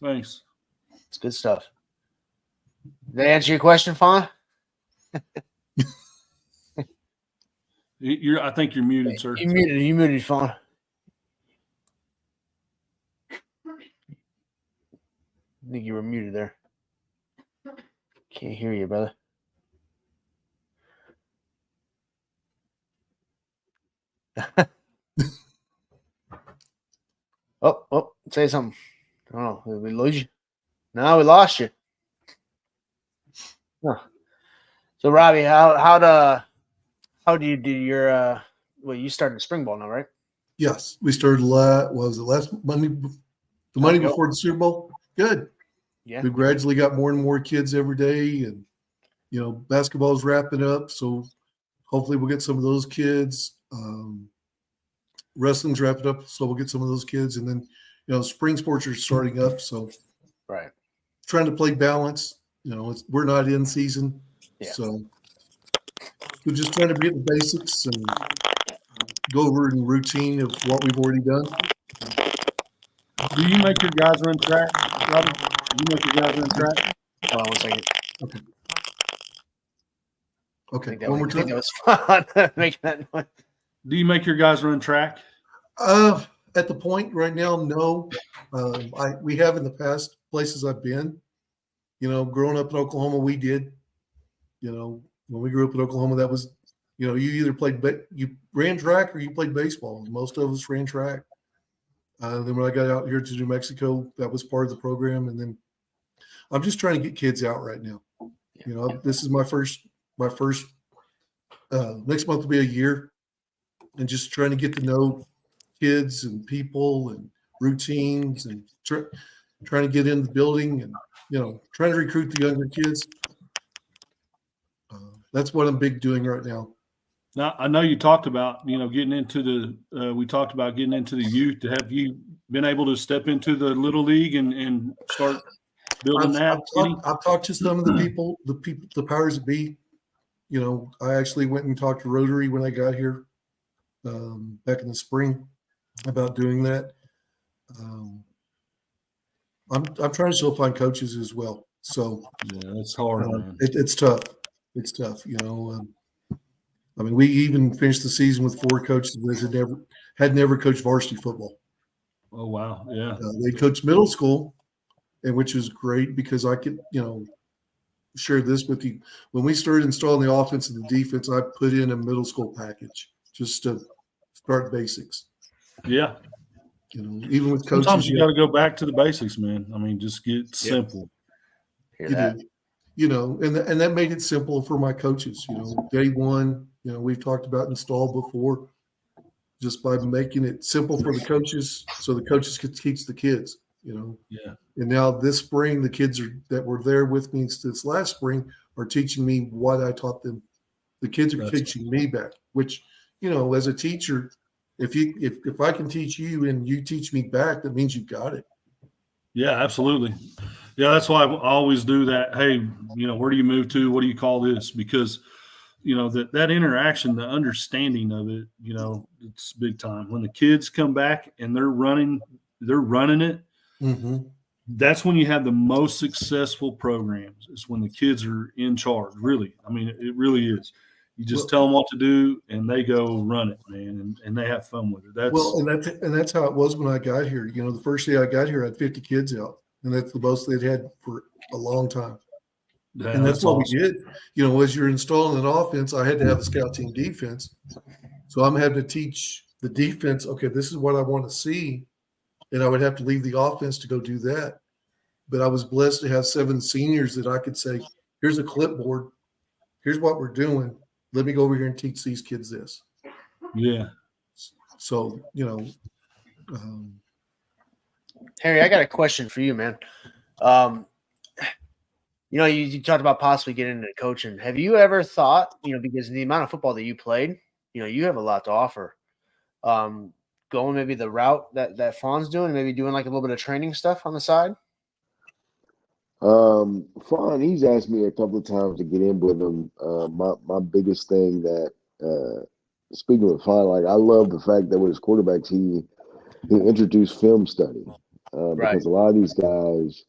Thanks. It's good stuff. Did that answer your question, Fon? I think you're muted, sir. You muted, Fon. I think you were muted there. Can't hear you, brother. Oh, say something. I don't know. Did we lose you? No, we lost you. Huh. So, Robbie, how do you do your you started the spring ball now, right? Yes, we started last Monday, the Monday before the Super Bowl. Good. Yeah. We gradually got more and more kids every day, and basketball's wrapping up, so hopefully we'll get some of those kids. Wrestling's wrapping up, so we'll get some of those kids, and then spring sports are starting up, so right. Trying to play balance. We're not in season, so we're just trying to get the basics and go over the routine of what we've already done. Do you make your guys run track, Robert? Do you make your guys run track? Hold on 1 second. Okay. One more time. That was fun making that noise. Do you make your guys run track? At the point right now, no. We have in the past places I've been. Growing up in Oklahoma, we did. When we grew up in Oklahoma, that was, you either you ran track or you played baseball. Most of us ran track. Then when I got out here to New Mexico, that was part of the program. And then I'm just trying to get kids out right now. This is my first. Next month will be a year, and just trying to get to know kids and people and routines, and trying to get in the building, and trying to recruit the younger kids. That's what I'm big doing right now. Now, I know you talked about, getting into we talked about getting into the youth. Have you been able to step into the little league and start building that? I've talked to some of the people, the powers that be. I actually went and talked to Rotary when I got here back in the spring about doing that. I'm trying to still find coaches as well. So yeah, it's hard. Man. It's tough. It's tough. We even finished the season with 4 coaches that had never coached varsity football. Oh wow, yeah, They coach middle school, and which is great because I could, share this with you. When we started installing the offense and the defense, I put in a middle school package just to start basics. yeah. Even with Sometimes coaches, you got to go back to the basics, man. I mean, just get Yep. simple. Hear you that? do. And that made it simple for my coaches. Day one, we've talked about install before, just by making it simple for the coaches, so the coaches could teach the kids. Yeah, And now this spring, the kids that were there with me since last spring are teaching me what I taught them. The kids are that's teaching me back, which, as a teacher, if I can teach you and you teach me back, that means you've got it. yeah, absolutely. Yeah, that's why I always do that. Hey, where do you move to? What do you call this? Because that interaction, the understanding of it, it's big time. When the kids come back and they're running it. Mm-hmm. That's when you have the most successful programs. It's when the kids are in charge. Really, I mean, it really is. You just tell them what to do, and they go run it, man, and they have fun with it. That's how it was when I got here. The first day I got here, I had 50 kids out, and that's the most they'd had for a long time. Yeah, And that's what awesome. we did. As you're installing an offense, I had to have a scout team defense. So I'm having to teach the defense, okay, this is what I want to see. And I would have to leave the offense to go do that. But I was blessed to have 7 seniors that I could say, here's a clipboard. Here's what we're doing. Let me go over here and teach these kids this. Yeah. So, Harry, I got a question for you, man. You talked about possibly getting into coaching. Have you ever thought, because the amount of football that you played, you have a lot to offer. Going maybe the route that Fon's doing, maybe doing like a little bit of training stuff on the side? Fon, he's asked me a couple of times to get in with him. My biggest thing that speaking with Fon, like I love the fact that with his quarterbacks, he introduced film study Right. because a lot of these guys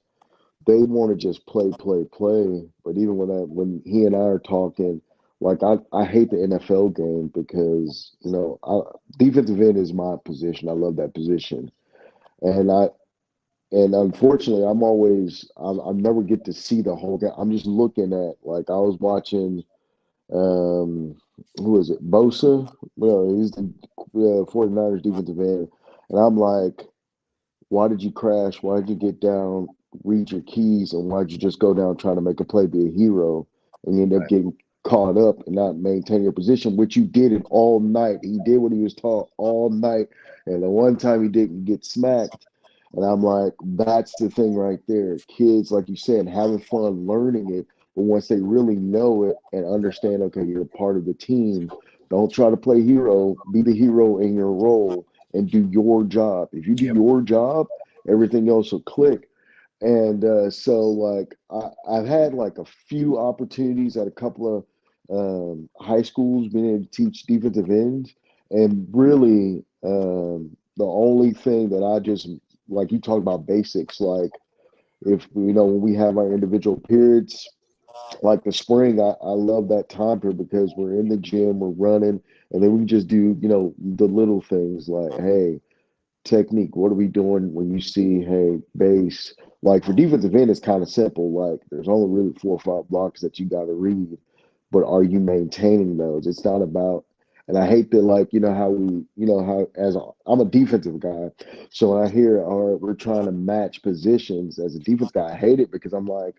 they want to just play, play, play. But even when he and I are talking, like I hate the NFL game because defensive end is my position. I love that position, and unfortunately I never get to see the whole game. I'm just looking at, like, I was watching who is it, Bosa? Well, he's the 49ers defensive end, and I'm like, why did you crash? Why did you get down, read your keys, and why did you just go down trying to make a play, be a hero, and you end up getting caught up and not maintain your position, which you did it all night. He did what he was taught all night, and the one time he didn't get smacked. And I'm like, that's the thing right there. Kids, like you said, having fun learning it, but once they really know it and understand, okay, you're a part of the team, don't try to play hero, be the hero in your role and do your job. If you do your job, everything else will click. And so, like, I've had like a few opportunities at a couple of high schools being able to teach defensive ends. And really, the only thing that I just, like, you talk about basics, like, if when we have our individual periods, like the spring, I love that time period because we're in the gym, we're running, and then we just do, the little things like, hey, technique, what are we doing when you see, hey, base? Like for defensive end, it's kind of simple. Like there's only really 4 or 5 blocks that you got to read, but are you maintaining those? It's not about, and I hate that, like, how we, how I'm a defensive guy. So when I hear, all right, we're trying to match positions as a defense guy, I hate it because I'm like,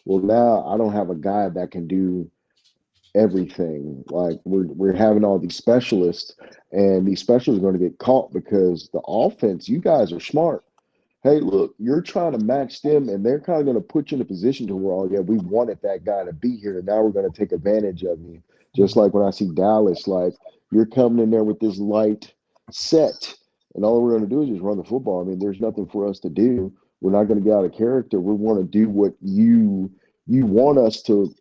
well, now I don't have a guy that can do everything. Like we're having all these specialists, and these specialists are going to get caught because the offense, you guys are smart. Hey, look, you're trying to match them, and they're kind of going to put you in a position to where, oh yeah, we wanted that guy to be here, and now we're going to take advantage of you. Just like when I see Dallas, like you're coming in there with this light set, and all we're going to do is just run the football. I mean, there's nothing for us to do. We're not going to get out of character. We want to do what you want us to,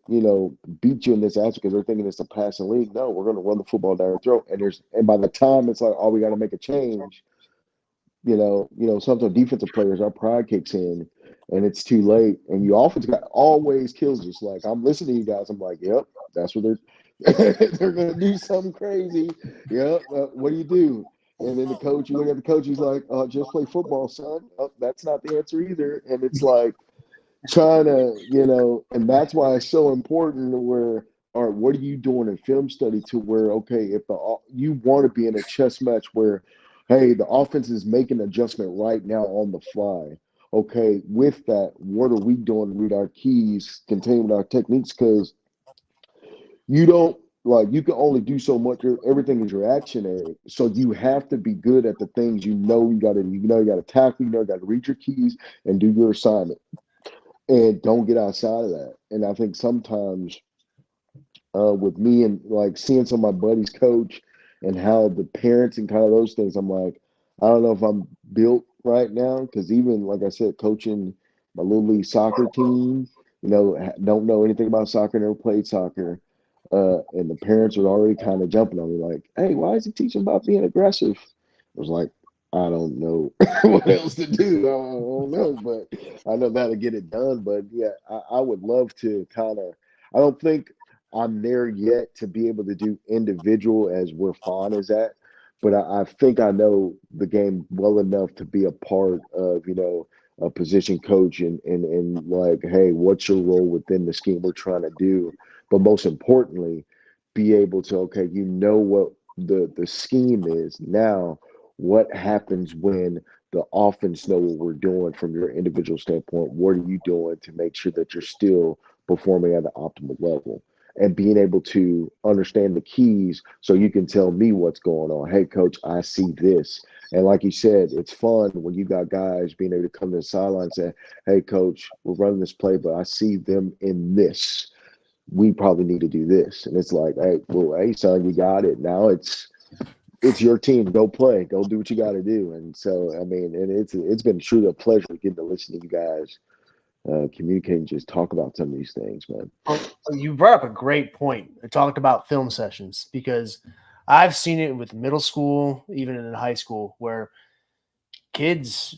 beat you in this aspect because they're thinking it's a passing league. No, we're going to run the football down your throat. And by the time it's like, oh, we got to make a change, sometimes defensive players, our pride kicks in and it's too late. And you offense guy always kills us. Like I'm listening to you guys, I'm like, yep, that's what they're they're going to do something crazy. Yep. What do you do? And then the coach, you look at the coach, he's like, just play football, son. Oh, that's not the answer either. And it's like trying to, and that's why it's so important where, all right, what are you doing in film study to where, okay, if you want to be in a chess match where, hey, the offense is making an adjustment right now on the fly. Okay, with that, what are we doing to read our keys, continue with our techniques? Because you don't you can only do so much. Everything is reactionary, so you have to be good at the things you got to. You got to tackle. You got to read your keys and do your assignment, and don't get outside of that. And I think sometimes with me and like seeing some of my buddies coach and how the parents and kind of those things, I'm like, I don't know if I'm built right now because even like I said, coaching my little league soccer team, don't know anything about soccer, never played soccer. And the parents are already kind of jumping on me like, hey, why is he teaching about being aggressive? I was like, I don't know what else to do. I don't know, but I know how to get it done. But yeah, I would love to kind of, I don't think I'm there yet to be able to do individual as where Fawn is at. But I think I know the game well enough to be a part of, a position coach and like, hey, what's your role within the scheme we're trying to do? But most importantly, be able to, okay, what the scheme is now. What happens when the offense know what we're doing from your individual standpoint? What are you doing to make sure that you're still performing at an optimal level? And being able to understand the keys so you can tell me what's going on. Hey, coach, I see this. And like you said, it's fun when you got guys being able to come to the sideline and say, hey, coach, we're running this play, but I see them in this. We probably need to do this. And it's like, hey, well, hey, son, you got it. Now it's your team. Go play. Go do what you got to do. And so, I mean, and it's been truly a pleasure getting to listen to you guys communicate and just talk about some of these things, man. You brought up a great point. I talked about film sessions because I've seen it with middle school, even in high school, where kids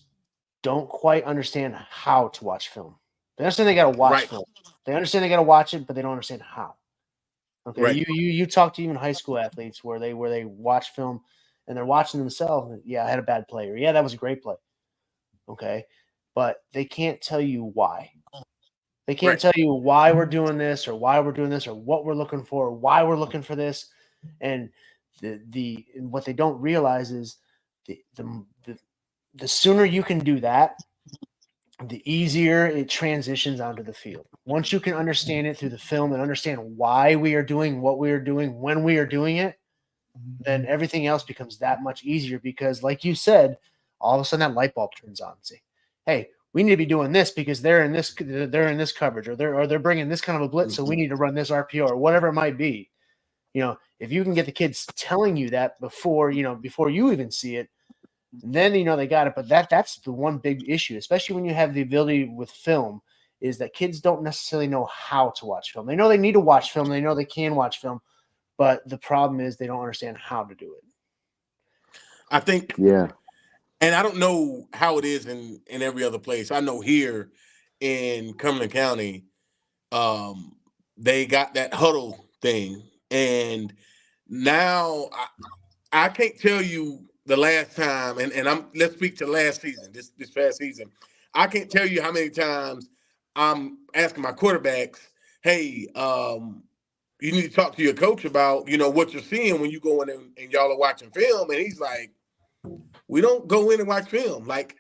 don't quite understand how to watch film. They understand they got to watch film. They understand they got to watch it, but they don't understand how. Okay, Right. you talk to even high school athletes where they watch film and they're watching themselves. And, yeah, I had a bad play, or yeah, that was a great play. Okay, but they can't tell you why. They can't tell you why we're doing this, or why we're doing this, or what we're looking for, or why we're looking for this. And what they don't realize is the sooner you can do that, the easier it transitions onto the field. Once you can understand it through the film and understand why we are doing what we are doing when we are doing it, then everything else becomes that much easier because, like you said, all of a sudden that light bulb turns on and say, hey, we need to be doing this because they're in this coverage, or they're bringing this kind of a blitz, so we need to run this RPO or whatever it might be. If you can get the kids telling you that before you even see it, then they got it. But that's the one big issue, especially when you have the ability with film, is that kids don't necessarily know how to watch film. They know they need to watch film, they know they can watch film, but the problem is they don't understand how to do it. I think, yeah, and I don't know how it is in every other place. I know here in Cumberland County, they got that huddle thing, and now I can't tell you the last time, and let's speak to last season, this past season. I can't tell you how many times I'm asking my quarterbacks, hey, you need to talk to your coach about, what you're seeing when you go in and y'all are watching film. And he's like, we don't go in and watch film. Like,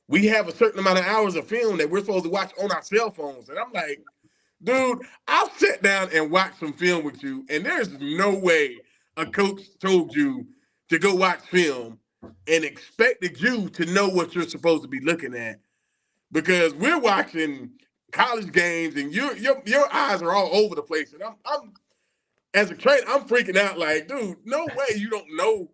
we have a certain amount of hours of film that we're supposed to watch on our cell phones. And I'm like, dude, I'll sit down and watch some film with you, and there's no way a coach told you to go watch film and expected you to know what you're supposed to be looking at, because we're watching college games and your eyes are all over the place. And I'm as a trainer, I'm freaking out like, dude, no way you don't know.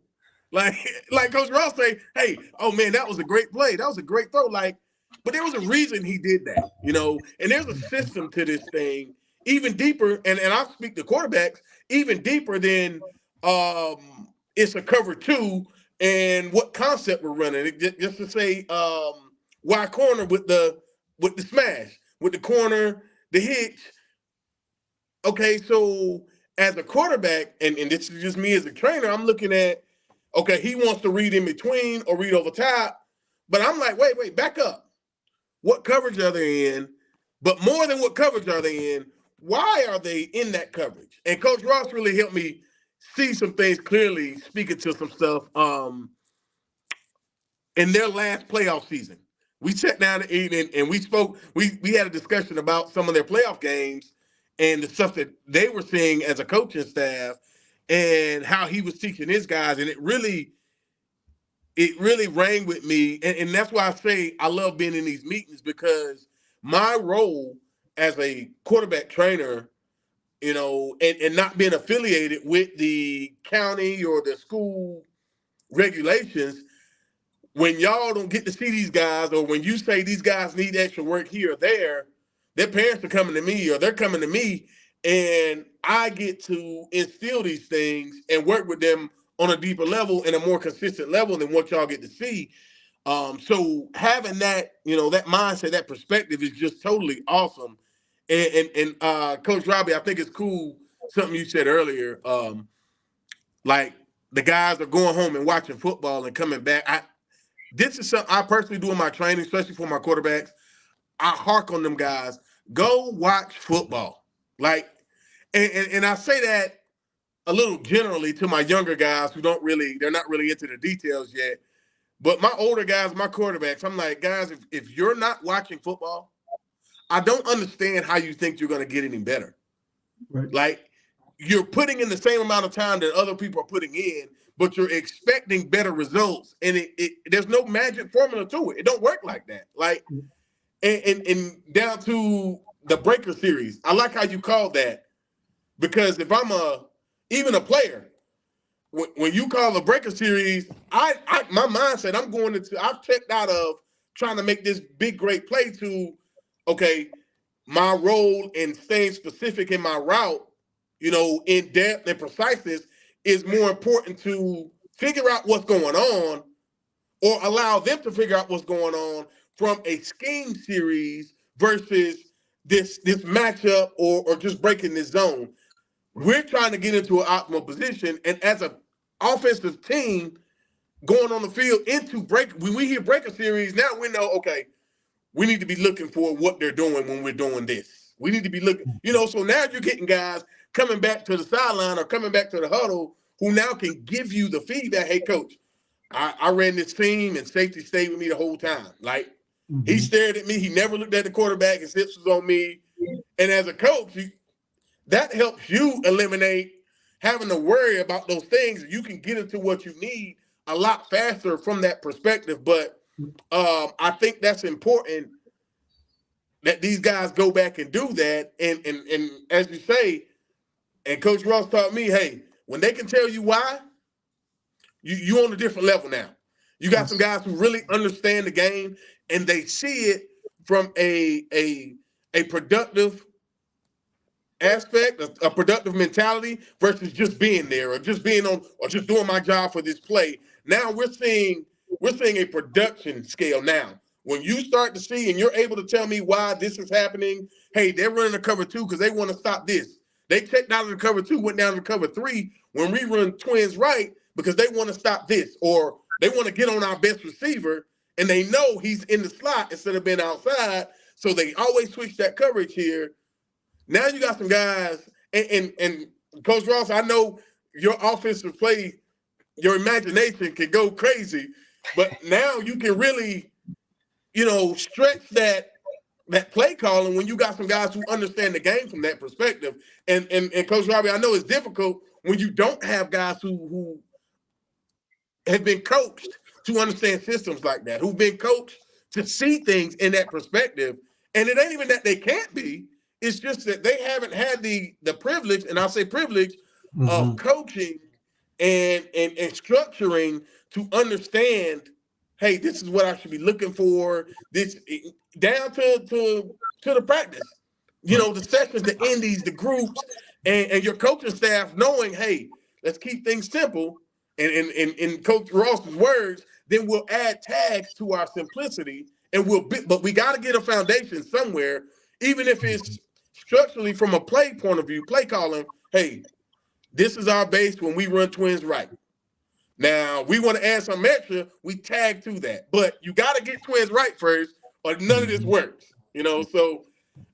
Like Coach Ross say, hey, oh man, that was a great play. That was a great throw. Like, but there was a reason he did that, and there's a system to this thing even deeper. And I'll speak to quarterbacks even deeper than it's a cover two and what concept we're running. Just to say wide corner with the smash, with the corner, the hitch. Okay, so as a quarterback, and this is just me as a trainer, I'm looking at, okay, he wants to read in between or read over top. But I'm like, wait, back up. What coverage are they in? But more than what coverage are they in, why are they in that coverage? And Coach Ross really helped me see some things clearly, speaking to some stuff in their last playoff season. We sat down and we spoke. We had a discussion about some of their playoff games and the stuff that they were seeing as a coaching staff and how he was teaching his guys. And it really rang with me. And that's why I say I love being in these meetings, because my role as a quarterback trainer, and not being affiliated with the county or the school regulations, when y'all don't get to see these guys, or when you say these guys need extra work here or there, their parents are coming to me, or they're coming to me, and I get to instill these things and work with them on a deeper level and a more consistent level than what y'all get to see. So having that, that mindset, that perspective is just totally awesome. And Coach Robbie, I think it's cool, something you said earlier, like the guys are going home and watching football and coming back. This is something I personally do in my training, especially for my quarterbacks. I hark on them guys. Go watch football. Like, and I say that a little generally to my younger guys who they're not really into the details yet. But my older guys, my quarterbacks, I'm like, guys, if you're not watching football, I don't understand how you think you're going to get any better. Right. Like, you're putting in the same amount of time that other people are putting in, but you're expecting better results. And there's no magic formula to it. It don't work like that. Like, and down to the Breaker series, I like how you called that, because if I'm even a player, when you call a Breaker series, my mindset, I've checked out of trying to make this big, great play to, okay, my role in staying specific in my route, in depth and preciseness, is more important to figure out what's going on, or allow them to figure out what's going on from a scheme series versus this matchup or just breaking this zone. We're trying to get into an optimal position, and as an offensive team going on the field into break, when we hear Breaker series, now we know, okay, we need to be looking for what they're doing when we're doing this. We need to be looking, so now you're getting guys coming back to the sideline or coming back to the huddle who now can give you the feedback. Hey, coach, I ran this team and safety stayed with me the whole time. Like, he stared at me. He never looked at the quarterback. His hips was on me. And as a coach, that helps you eliminate having to worry about those things. You can get into what you need a lot faster from that perspective. But I think that's important that these guys go back and do that. And as you say, and Coach Ross taught me, hey, when they can tell you why, you on a different level now. You got some guys who really understand the game, and they see it from a productive aspect, a productive mentality, versus just being there or just being on or just doing my job for this play. Now we're seeing a production scale now. When you start to see and you're able to tell me why this is happening, hey, they're running a cover 2 because they want to stop this. They checked out of the cover 2, went down to cover 3 when we run twins right because they want to stop this, or they want to get on our best receiver and they know he's in the slot instead of being outside. So they always switch that coverage here. Now you got some guys, and Coach Ross, I know your offensive play, your imagination can go crazy, but now you can really, stretch that play calling when you got some guys who understand the game from that perspective. And Coach Robbie, I know it's difficult when you don't have guys who have been coached to understand systems like that, who've been coached to see things in that perspective. And it ain't even that they can't be. It's just that they haven't had the privilege, and I'll say privilege, of coaching and structuring to understand, hey, this is what I should be looking for. This down to the practice, the sessions, the indies, the groups, and your coaching staff knowing, hey, let's keep things simple. And in Coach Ross's words, then we'll add tags to our simplicity, and but we got to get a foundation somewhere, even if it's structurally from a play point of view, play calling. Hey, this is our base when we run twins right. Now, we want to add some extra, we tag to that. But you got to get twins right first, or none of this works. So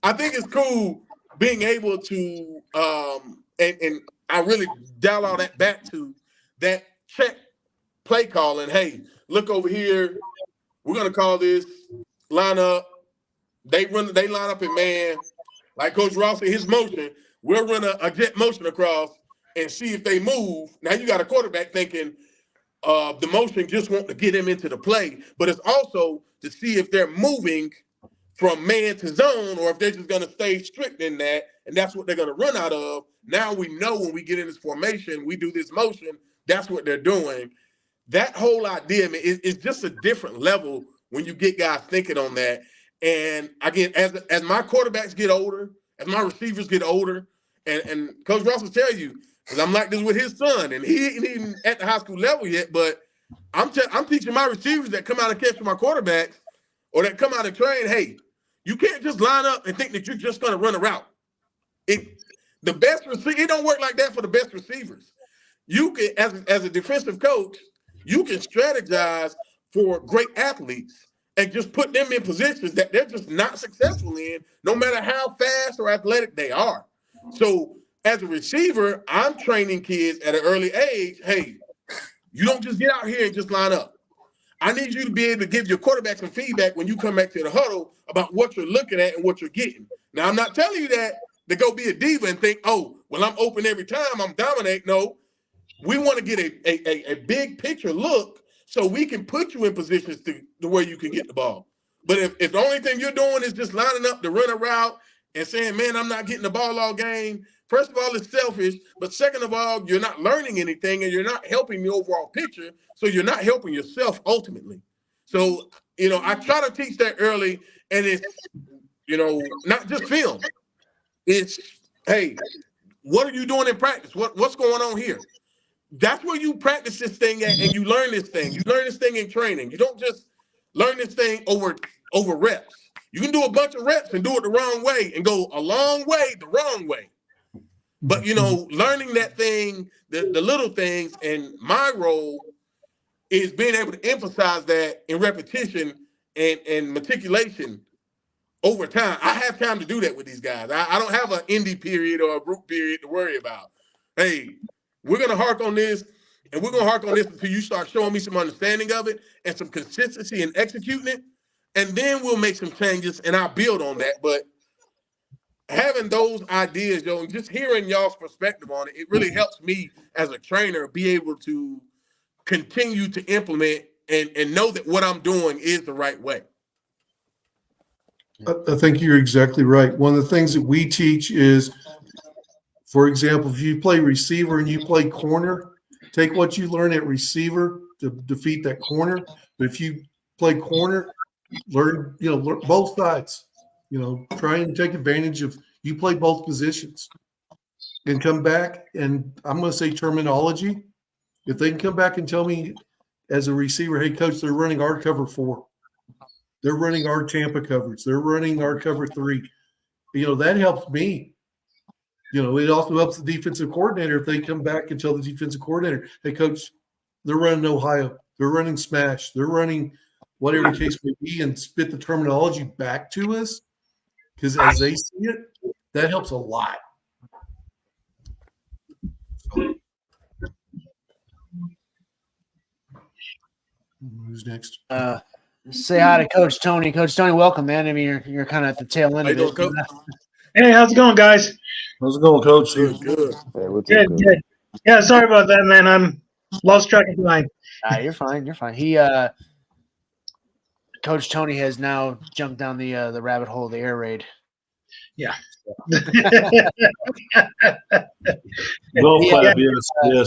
I think it's cool being able to, and I really dial all that back to that check play calling. Hey, look over here. We're going to call this lineup. They line up in man. Like Coach Ross in his motion, we'll run a jet motion across and see if they move. Now you got a quarterback thinking the motion just wants to get him into the play, but it's also to see if they're moving from man to zone or if they're just going to stay strict in that, and that's what they're going to run out of. Now we know when we get in this formation, we do this motion, that's what they're doing. That whole idea, man, is just a different level when you get guys thinking on that. And again, as my quarterbacks get older, as my receivers get older, and Coach Ross will tell you, because I'm like this with his son, and he ain't even at the high school level yet, but I'm teaching my receivers that come out and catch for my quarterbacks or that come out and train, hey, you can't just line up and think that you're just going to run a route. It don't work like that for the best receivers. You can, as a defensive coach, you can strategize for great athletes and just put them in positions that they're just not successful in, no matter how fast or athletic they are. So as a receiver, I'm training kids at an early age, hey, you don't just get out here and just line up. I need you to be able to give your quarterback some feedback when you come back to the huddle about what you're looking at and what you're getting. Now, I'm not telling you that to go be a diva and think, oh, well, I'm open every time, I'm dominate. No, we want to get a big picture look so we can put you in positions to where you can get the ball. But if the only thing you're doing is just lining up to run a route and saying, man, I'm not getting the ball all game, first of all, it's selfish. But second of all, you're not learning anything and you're not helping the overall picture. So you're not helping yourself ultimately. So, I try to teach that early, and it's, not just film. It's, hey, what are you doing in practice? What's going on here? That's where you practice this thing at, and you learn this thing. You learn this thing in training. You don't just learn this thing over reps. You can do a bunch of reps and do it the wrong way and go a long way the wrong way. But, learning that thing, the little things, and my role is being able to emphasize that in repetition and meticulation over time. I have time to do that with these guys. I don't have an indie period or a group period to worry about. Hey, we're going to hark on this, and we're going to hark on this until you start showing me some understanding of it and some consistency in executing it, and then we'll make some changes, and I'll build on that. But having those ideas, and just hearing y'all's perspective on it, it really helps me as a trainer be able to continue to implement and know that what I'm doing is the right way. I think you're exactly right. One of the things that we teach is, for example, if you play receiver and you play corner, take what you learn at receiver to defeat that corner. But if you play corner, learn both sides. Try and take advantage of you play both positions and come back. And I'm going to say terminology. If they can come back and tell me as a receiver, hey, coach, they're running our cover 4. They're running our Tampa coverage. They're running our cover 3. That helps me. It also helps the defensive coordinator if they come back and tell the defensive coordinator, hey, coach, they're running Ohio. They're running smash. They're running whatever the case may be, and spit the terminology back to us. Because as they see it, that helps a lot. Who's next? Say hi to Coach Tony. Coach Tony, welcome, man. I mean, you're kind of at the tail end of it. Coach? Hey, how's it going, guys? How's it going, Coach? Good. Hey, good. Yeah, sorry about that, man. I'm lost track of time. You're fine. You're fine. Coach Tony has now jumped down the rabbit hole of the air raid. Yeah. Yes,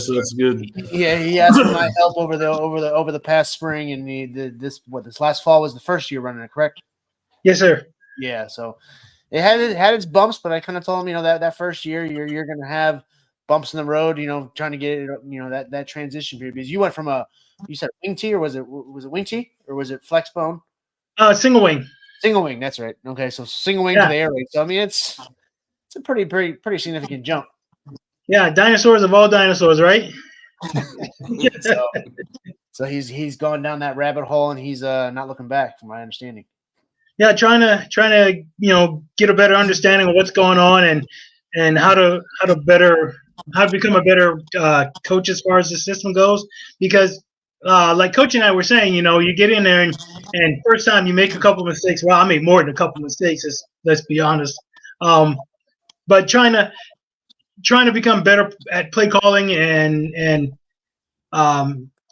that's good. Yeah, he asked for my help over the past spring, and this last fall was the first year running it, correct? Yes, sir. Yeah, so it had its bumps, but I kind of told him, that first year you're going to have bumps in the road, trying to get it, that transition period, because you went from you said wing tee, or was it wing tee, or was it flex bone? Single wing. Single wing, that's right. Okay, so single wing to the air raid. So I mean, it's a pretty significant jump. Yeah, dinosaurs of all dinosaurs, right? So he's gone down that rabbit hole, and he's not looking back, from my understanding. Yeah, trying to get a better understanding of what's going on and how to become a better coach as far as the system goes. Because like Coach and I were saying, you get in there and first time you make a couple mistakes. Well, I made more than a couple mistakes. Let's be honest. But trying to become better at play calling and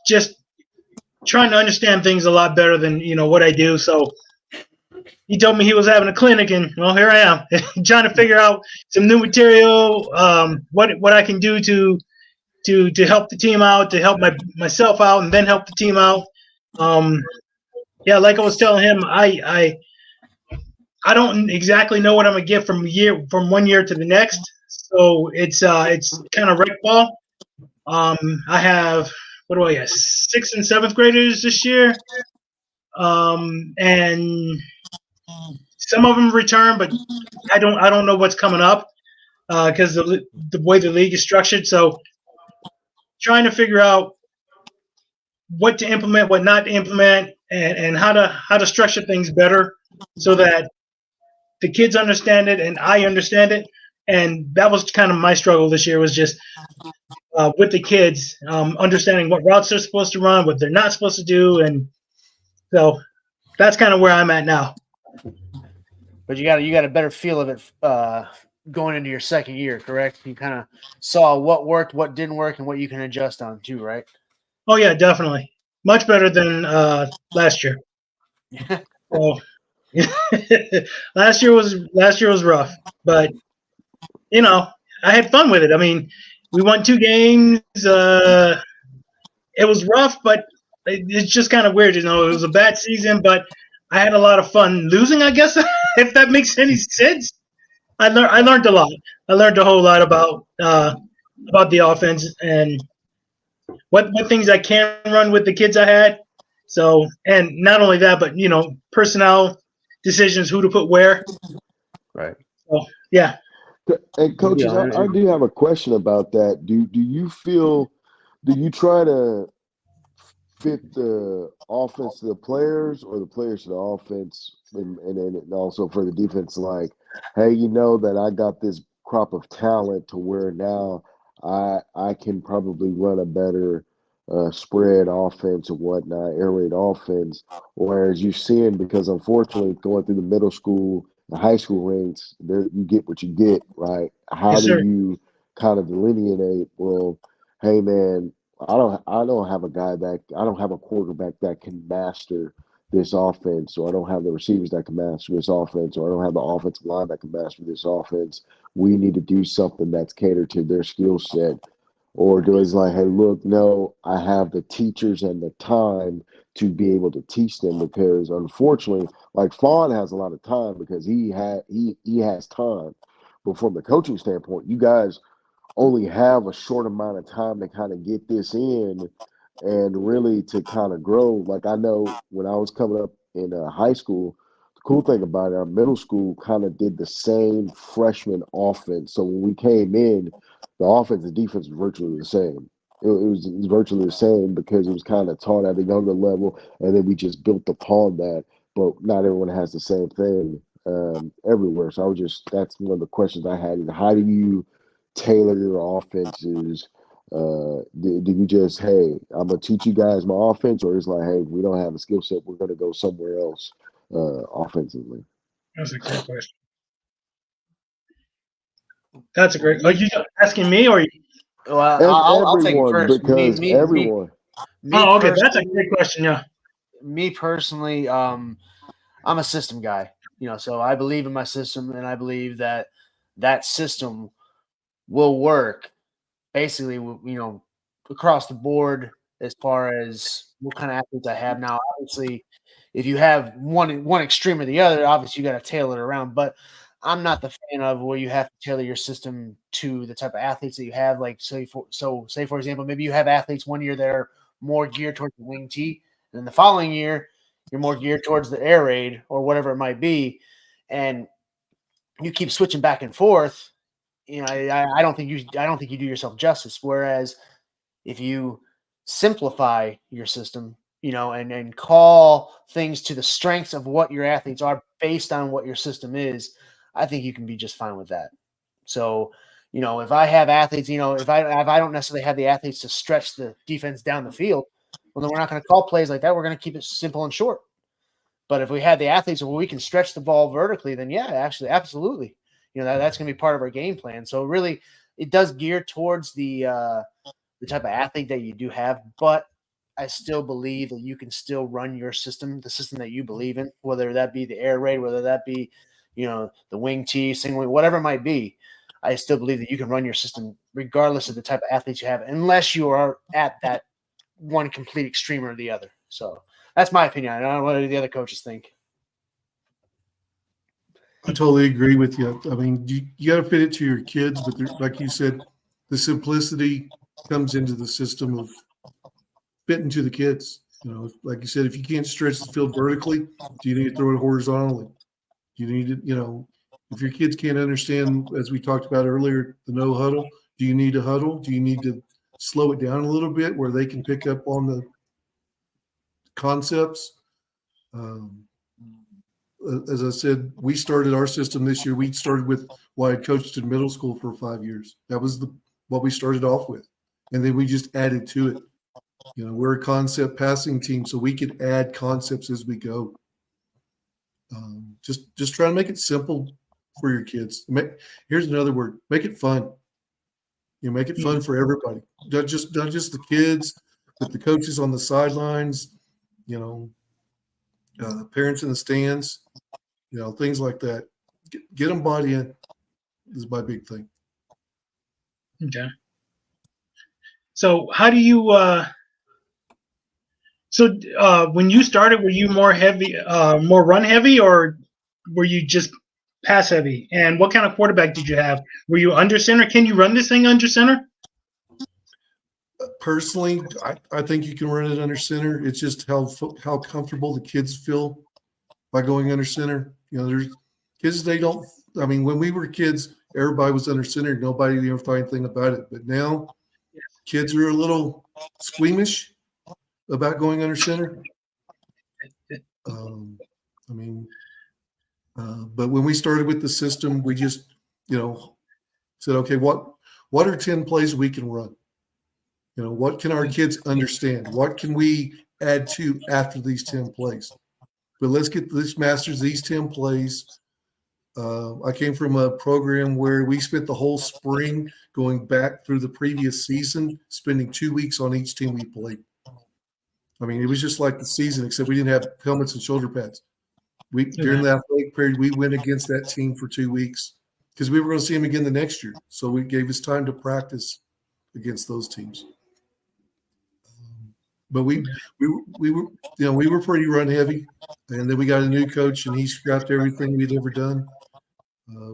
just trying to understand things a lot better than what I do. So he told me he was having a clinic, and well, here I am trying to figure out some new material, what I can do to help the team out, to help myself out, and then help the team out. Yeah, like I was telling him, I don't exactly know what I'm gonna get from 1 year to the next. So it's kind of rec ball. I have, what do I have, 6th and 7th graders this year, and some of them return, but I don't know what's coming up because the way the league is structured. So trying to figure out what to implement, what not to implement, and how to structure things better so that the kids understand it and I understand it. And that was kind of my struggle this year, was just with the kids, understanding what routes they're supposed to run, what they're not supposed to do. And so that's kind of where I'm at now. But you got a better feel of it going into your second year, correct? You kind of saw what worked, what didn't work, and what you can adjust on too, right? Oh yeah, definitely. Much better than last year. So, last year was rough, but I had fun with it. I mean, we won 2 games. It was rough, but it's just kind of weird. It was a bad season, but I had a lot of fun losing, I guess, if that makes any sense. I learned a lot. I learned a whole lot about the offense and what things I can run with the kids I had. So, and not only that, but personnel decisions, who to put where. Right. So, yeah. And coaches, I do have a question about that. Do you feel, do you try to fit the offense to the players or the players to the offense, and then also for the defense, like, hey, that I got this crop of talent to where now I can probably run a better spread offense and whatnot, air raid offense, whereas you're seeing, because unfortunately going through the middle school and high school ranks, there you get what you get, right? How Yes, do sir. you kind of delineate, well, hey man, I don't have a guy that I don't have a quarterback that can master this offense, or I don't have the receivers that can master this offense, or I don't have the offensive line that can master this offense. We need to do something that's catered to their skill set. Or do it's like, hey, look, no, I have the teachers and the time to be able to teach them, because unfortunately, like Fon has a lot of time because he has time. But from the coaching standpoint, you guys only have a short amount of time to kind of get this in and really to kind of grow. Like, I know when I was coming up in high school, the cool thing about it, our middle school kind of did the same freshman offense. So when we came in, the offense and defense was virtually the same. It was virtually the same because it was kind of taught at a younger level, and then we just built upon that. But not everyone has the same thing everywhere. So that's one of the questions I had. Is how do you tailor your offenses? Do you just, hey, I'm gonna teach you guys my offense, or it's like, hey, we don't have a skill set, we're gonna go somewhere else offensively? That's a great question. Are you asking me or? Well, I'll take it Everyone, first. because everyone. Oh, okay, that's a great question. Yeah. Me personally, I'm a system guy. So I believe in my system, and I believe that system will work basically, across the board as far as what kind of athletes I have now. Obviously, if you have one extreme or the other, obviously you got to tailor it around. But I'm not the fan of where you have to tailor your system to the type of athletes that you have. Like, say for example, maybe you have athletes one year that are more geared towards the wing tee, and then the following year you're more geared towards the air raid or whatever it might be, and you keep switching back and forth. I don't think you do yourself justice. Whereas if you simplify your system, and call things to the strengths of what your athletes are based on what your system is, I think you can be just fine with that. So, if I have athletes, if I don't necessarily have the athletes to stretch the defense down the field, well, then we're not going to call plays like that. We're going to keep it simple and short. But if we have the athletes where we can stretch the ball vertically, then yeah, actually, absolutely, that's going to be part of our game plan. So really, it does gear towards the type of athlete that you do have, but I still believe that you can still run your system, the system that you believe in, whether that be the air raid, whether that be, the wing T, single wing, whatever it might be. I still believe that you can run your system regardless of the type of athletes you have, unless you are at that one complete extreme or the other. So that's my opinion. I don't know what the other coaches think. I totally agree with you. I mean, you got to fit it to your kids, but like you said, the simplicity comes into the system of fitting to the kids. Like you said, if you can't stretch the field vertically, do you need to throw it horizontally? Do you need to, if your kids can't understand, as we talked about earlier, the no huddle, do you need to huddle? Do you need to slow it down a little bit where they can pick up on the concepts? As I said, we started our system this year. We started with I had coached in middle school for 5 years. That was what we started off with. And then we just added to it. We're a concept passing team, so we could add concepts as we go. Just try to make it simple for your kids. Here's another word: make it fun. Make it fun for everybody. Not just the kids, but the coaches on the sidelines. Parents in the stands. Things like that. Get them bought in is my big thing. Okay. So how do you? When you started, were you more heavy, more run heavy, or were you just pass heavy? And what kind of quarterback did you have? Were you under center? Can you run this thing under center? Personally, I think you can run it under center. It's just how comfortable the kids feel by going under center. There's kids, they don't. I mean, when we were kids, everybody was under center. Nobody ever thought anything about it. But now, kids are a little squeamish about going under center. But when we started with the system, we just, said, okay, what are 10 plays we can run? What can our kids understand? What can we add to after these 10 plays? But let's masters these 10 plays. I came from a program where we spent the whole spring going back through the previous season, spending 2 weeks on each team we played. I mean, it was just like the season, except we didn't have helmets and shoulder pads. During the athletic period, we went against that team for 2 weeks because we were going to see them again the next year. So we gave us time to practice against those teams. But we were pretty run heavy, and then we got a new coach, and he scrapped everything we'd ever done.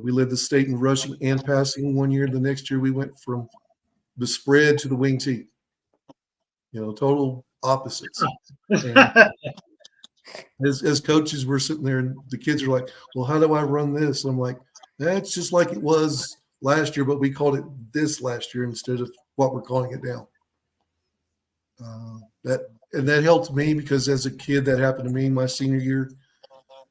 We led the state in rushing and passing one year. The next year, we went from the spread to the wing tee. Total opposites. As coaches, we're sitting there, and the kids are like, "Well, how do I run this?" I'm like, "That's just like it was last year, but we called it this last year instead of what we're calling it now." That helped me because as a kid, that happened to me my senior year.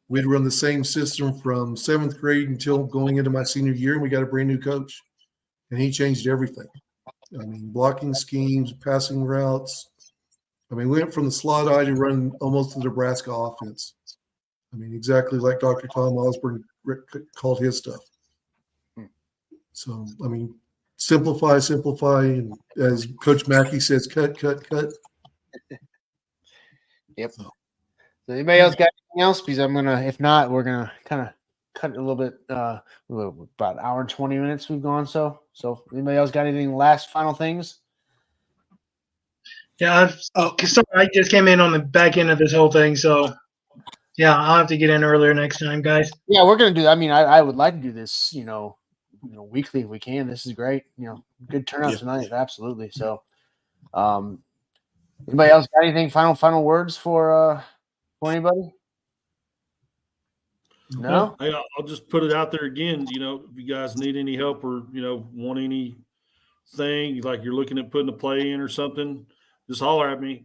We'd run the same system from 7th grade until going into my senior year, and we got a brand new coach, and he changed everything. I mean, blocking schemes, passing routes. I mean, we went from the slot eye to run almost the Nebraska offense. I mean, exactly like Dr. Tom Osborne called his stuff. So, I mean, simplify, and as Coach Mackey says, cut. Yep. So anybody else got anything else? Because if not, we're gonna kind of cut it a little bit. About an hour and 20 minutes we've gone. So anybody else got anything? Last final things? Yeah, sorry, I just came in on the back end of this whole thing, so yeah, I'll have to get in earlier next time, guys. Yeah, we're gonna do that. I mean, I would like to do this, weekly if we can. This is great. Good turnout tonight, absolutely. So, anybody else got anything? Final words for anybody? No. Hey, I'll just put it out there again. If you guys need any help or want any thing, like you're looking at putting a play in or something, just holler at me.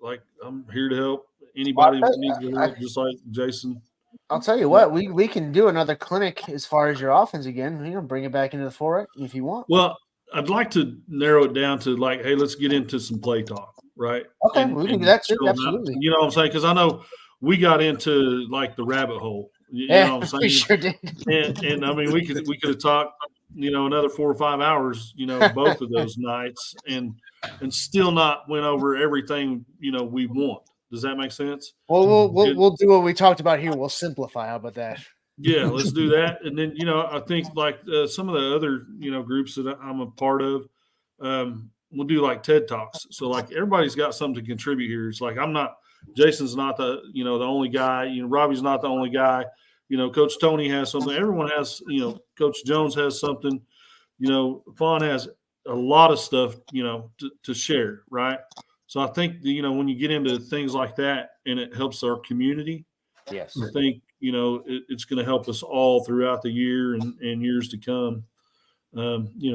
Like I'm here to help anybody that needs the help, just like Jason. I'll tell you what, we can do another clinic as far as your offense again. Bring it back into the forefront if you want. Well, I'd like to narrow it down to like, hey, let's get into some play talk, right? Okay, we can do that too. Absolutely. You know what I'm saying? Because I know we got into like the rabbit hole. You know what I'm saying? We sure did. And I mean, we could have talked, another 4 or 5 hours, both of those nights, and still not went over everything we want. Does that make sense? Well, we'll do what we talked about here. We'll simplify. How about that? Yeah, let's do that. And then I think like some of the other groups that I'm a part of, we'll do like TED Talks. So like everybody's got something to contribute here. It's like Jason's not the the only guy. Robbie's not the only guy. Coach Tony has something. Everyone has. Coach Jones has something. Fon has a lot of stuff. To share, right? So I think when you get into things like that and it helps our community, yes, I think it's going to help us all throughout the year and years to come.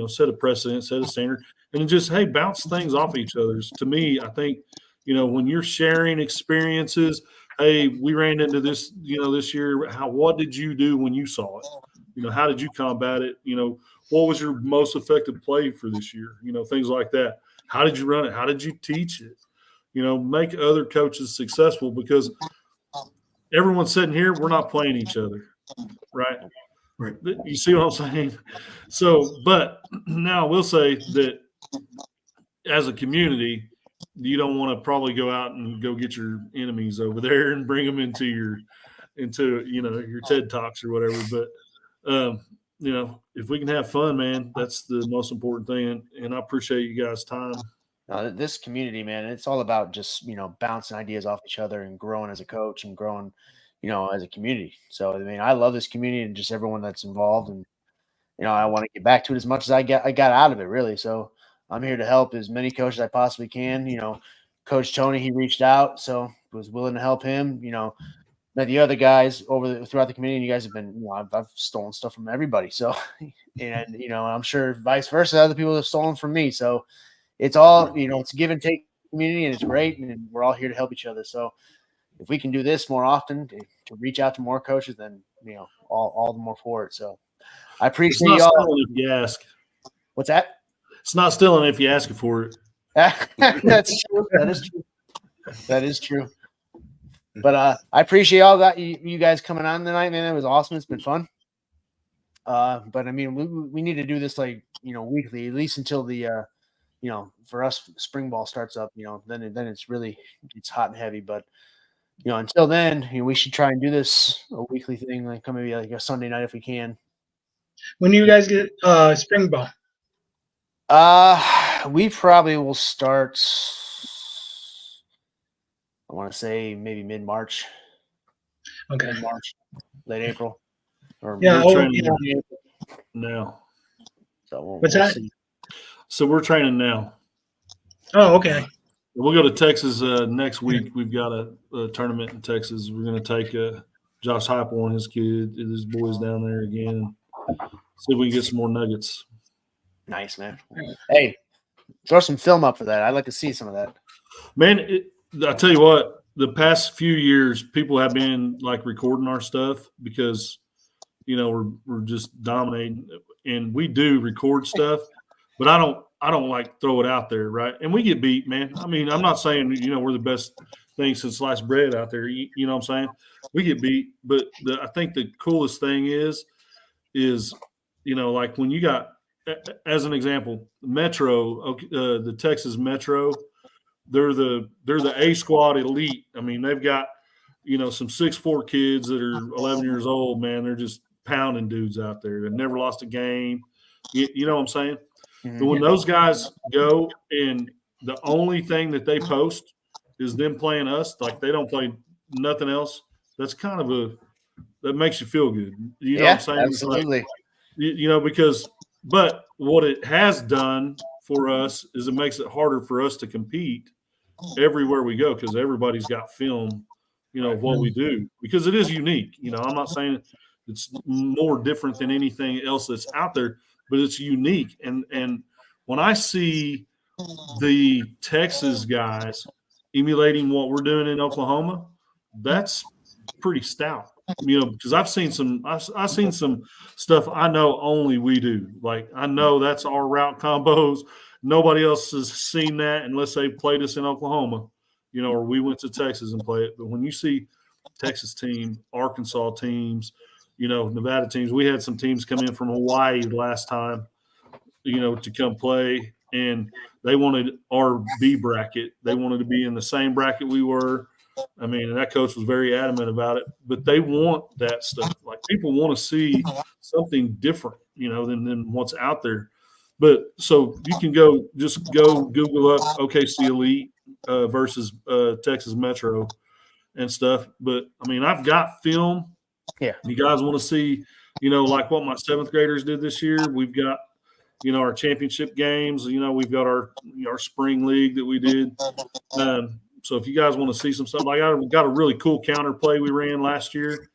Set a precedent, set a standard, and then just bounce things off each other's. To me, I think when you're sharing experiences, hey, we ran into this this year. What did you do when you saw it? How did you combat it? What was your most effective play for this year? Things like that. How did you run it? How did you teach it? Make other coaches successful, because everyone's sitting here, we're not playing each other, right? Right. You see what I'm saying? So, but now I will say that as a community, you don't want to probably go out and go get your enemies over there and bring them into your TED Talks or whatever. But if we can have fun, man, that's the most important thing. And I appreciate you guys' time. This community, man, it's all about just bouncing ideas off each other and growing as a coach and growing as a community. So I mean, I love this community and just everyone that's involved, and I want to get back to it as much as I got out of it, really. So I'm here to help as many coaches as I possibly can. Coach Tony, he reached out, so was willing to help him. Met the other guys throughout the community, and you guys have been, I've stolen stuff from everybody. So, and I'm sure vice versa, other people have stolen from me. So it's all, it's a give and take community, and it's great, and we're all here to help each other. So if we can do this more often to reach out to more coaches, then all the more for it. So I appreciate it's not y'all. Stealing if you ask. What's that? It's not stealing if you ask for it. That's true. That is true. That is true. But I appreciate all that you guys coming on tonight, man. It was awesome. It's been fun. But I mean, we need to do this weekly, at least until the for us spring ball starts up. Then it's hot and heavy. But until then, we should try and do this a weekly thing, like maybe like a Sunday night if we can. When do you guys get spring ball? We probably will start. I want to say maybe mid-March. Okay. Mid-March, late April. Or Yeah. Now. So What's that? See. So we're training now. Oh, okay. We'll go to Texas next week. We've got a tournament in Texas. We're going to take Josh Heupel and his boys down there again. See if we can get some more nuggets. Nice, man. Hey, throw some film up for that. I'd like to see some of that. Man, I tell you what, the past few years, people have been like recording our stuff because, we're just dominating, and we do record stuff, but I don't like throw it out there, right? And we get beat, man. I mean, I'm not saying we're the best thing since sliced bread out there. You know what I'm saying? We get beat, but I think the coolest thing is like when you got, as an example, Metro, the Texas Metro, they're the A squad elite. I mean, they've got some 6'4" kids that are 11 years old. Man, they're just pounding dudes out there. They've never lost a game. You know what I'm saying? Mm-hmm. But when those guys go and the only thing that they post is them playing us, like they don't play nothing else, that's kind of that makes you feel good. You know what I'm saying? Absolutely. Like, but what it has done for us is it makes it harder for us to compete everywhere we go, because everybody's got film, of what we do, because it is unique. I'm not saying it's more different than anything else that's out there, but it's unique. And when I see the Texas guys emulating what we're doing in Oklahoma, that's pretty stout. Because I've seen some stuff I know only we do. Like I know that's our route combos. Nobody else has seen that unless they played us in Oklahoma, or we went to Texas and played it. But when you see Texas team, Arkansas teams, Nevada teams, we had some teams come in from Hawaii last time, to come play, and they wanted our B bracket. They wanted to be in the same bracket we were. I mean, and that coach was very adamant about it, but they want that stuff. Like people want to see something different, than what's out there. But so you can go Google up OKC Elite versus Texas Metro and stuff. But I mean, I've got film. Yeah. You guys want to see, like what my 7th graders did this year. We've got, our championship games. We've got our spring league that we did. So if you guys want to see some stuff, like I got a really cool counter play we ran last year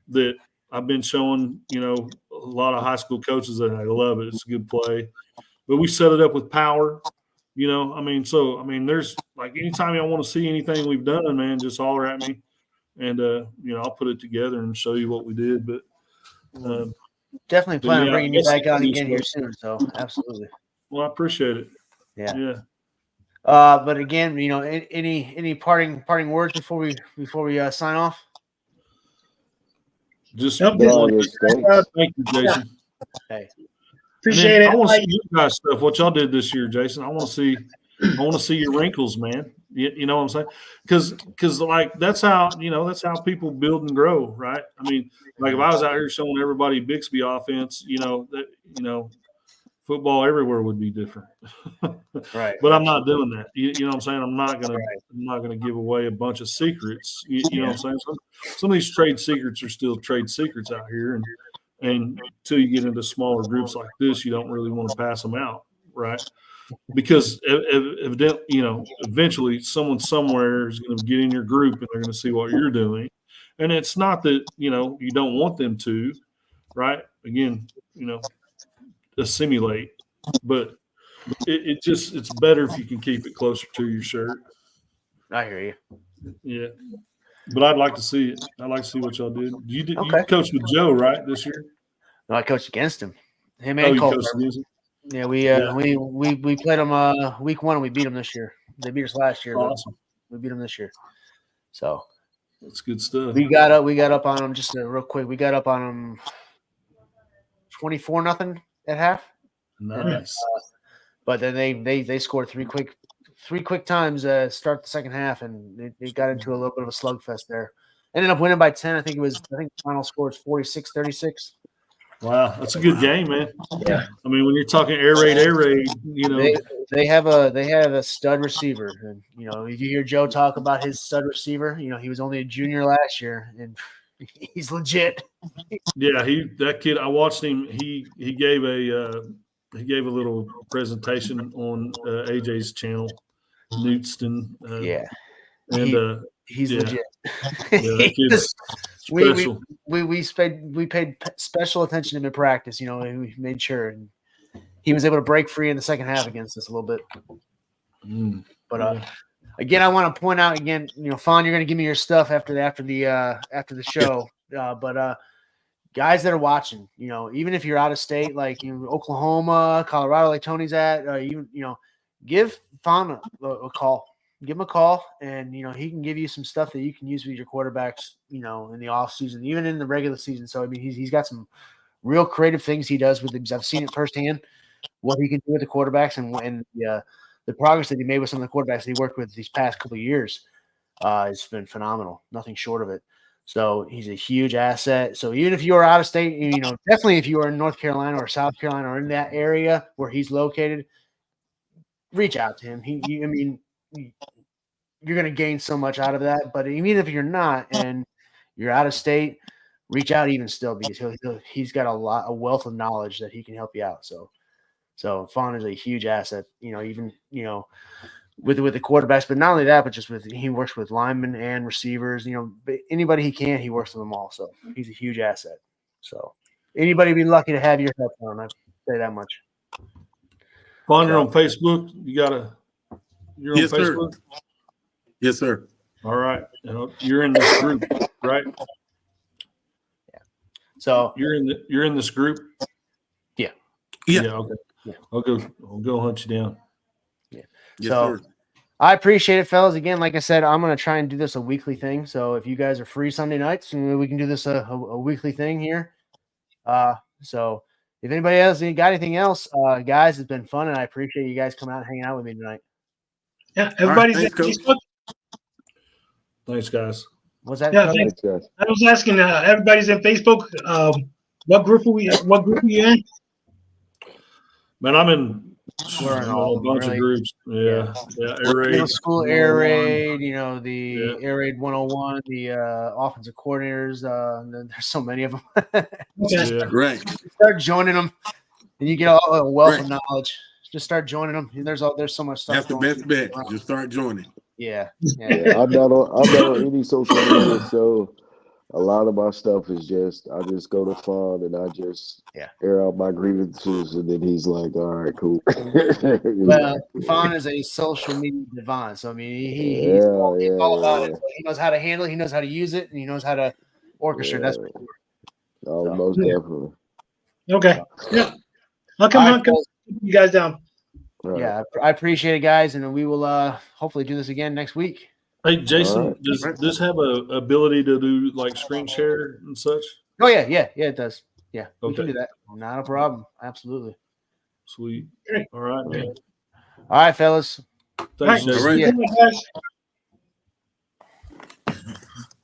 that I've been showing, a lot of high school coaches that I love it. It's a good play. But we set it up with power, there's like anytime y'all want to see anything we've done, man, just holler at me and, I'll put it together and show you what we did. But definitely plan on bringing you back on again here stuff. soon. So absolutely. Well, I appreciate it. Yeah. But again, any parting words before we sign off? Just Nope, thank you, Jason. Hey, appreciate it. I want to see you guys stuff. What y'all did this year, Jason. I want to see your wrinkles, man. You know what I'm saying? Because like that's how people build and grow, right? I mean, like if I was out here showing everybody Bixby offense, football everywhere would be different. right. But I'm not doing that. You know what I'm saying? I'm not gonna give away a bunch of secrets. You know what I'm saying? Some of these trade secrets are still trade secrets out here, and until you get into smaller groups like this, you don't really want to pass them out, right? Because eventually someone somewhere is going to get in your group and they're going to see what you're doing, and it's not that you don't want them to, right? Again, assimilate, but it's better if you can keep it closer to your shirt. I hear you. Yeah, but I'd like to see it. I'd like to see what y'all did. You coached with Joe, right, this year? No, I coached against him. Him and Cole. Yeah, we played them week 1 and we beat them this year. They beat us last year. Awesome. We beat them this year. So that's good stuff. We got up on them just real quick. We got up on them 24-0 at half. Nice. But then they scored three quick times start the second half, and it got into a little bit of a slugfest there. Ended up winning by 10. I think the final score is 46-36. Wow, that's a good game, man. Yeah. I mean, when you're talking air raid, they have a stud receiver, and if you hear Joe talk about his stud receiver, he was only a junior last year, and he's legit. Yeah, that kid. I watched him. He gave a little presentation on AJ's channel, Newtston. And he's legit. Yeah, that kid's special. We paid special attention to him in practice. We made sure, and he was able to break free in the second half against us a little bit. But again, I want to point out again, Fon, you're going to give me your stuff after the show. But guys that are watching, even if you're out of state, like Oklahoma, Colorado, like Tony's at, give Fon a call. Give him a call, and he can give you some stuff that you can use with your quarterbacks, in the off season, even in the regular season. So I mean, he's got some real creative things he does with them. I've seen it firsthand what he can do with the quarterbacks and the progress that he made with some of the quarterbacks that he worked with these past couple of years has been phenomenal. Nothing short of it. So he's a huge asset. So even if you are out of state, definitely if you are in North Carolina or South Carolina or in that area where he's located, reach out to him. You're going to gain so much out of that. But even if you're not and you're out of state, reach out even still, because he's got a wealth of knowledge that he can help you out. So Fon is a huge asset, even with the quarterbacks, but not only that, but just he works with linemen and receivers, anybody he can, he works with them all. So he's a huge asset. So anybody be lucky to have your help on, I'd say that much. Fon, you're on Facebook. You're on Yes, sir. Facebook. Yes, sir. All right. You're in this group, right? So You're in this group. Yeah. Okay. Yeah. I'll go hunt you down. Yes, So- sir. I appreciate it, fellas. Again, like I said, I'm going to try and do this a weekly thing. So if you guys are free Sunday nights, we can do this a weekly thing here. So if anybody else got anything else, guys, it's been fun, and I appreciate you guys coming out and hanging out with me tonight. Yeah, everybody's thanks, at Coach. Facebook. Thanks, guys. Was that? Yeah, Coach? thanks. Thanks, guys. I was asking, everybody's in Facebook. What group are you in? Man, I'm in We're in a all of them, bunch really. of groups. Yeah. Air raid. Middle school air 101. raid, the Yeah. air raid 101, the offensive coordinators. And then there's so many of them. Okay. Yeah. Right. Start joining them, and you get a wealth of Right. knowledge. Just start joining them. And there's so much stuff. That's the going best bet. around. Just start joining. Yeah. Yeah, I'm not on any social media, so a lot of my stuff is I just go to Fon and I just air out my grievances, and then he's like, "All right, cool." Well, Fon is a social media divine, so I mean, he's all about it. So he knows how to handle it, he knows how to use it, and he knows how to orchestrate. That's for sure. Oh, most definitely. Okay. Yeah. I'll come you guys down. Right. Yeah, I appreciate it, guys, and we will hopefully do this again next week. Hey, Jason, right. does this have a ability to do like screen share and such? Oh yeah, it does. Yeah, we can Okay. do that. Not a problem. Absolutely. Sweet. Great. All right, man. All right, fellas. Thanks, All Jason. right. Yeah. Good one, guys.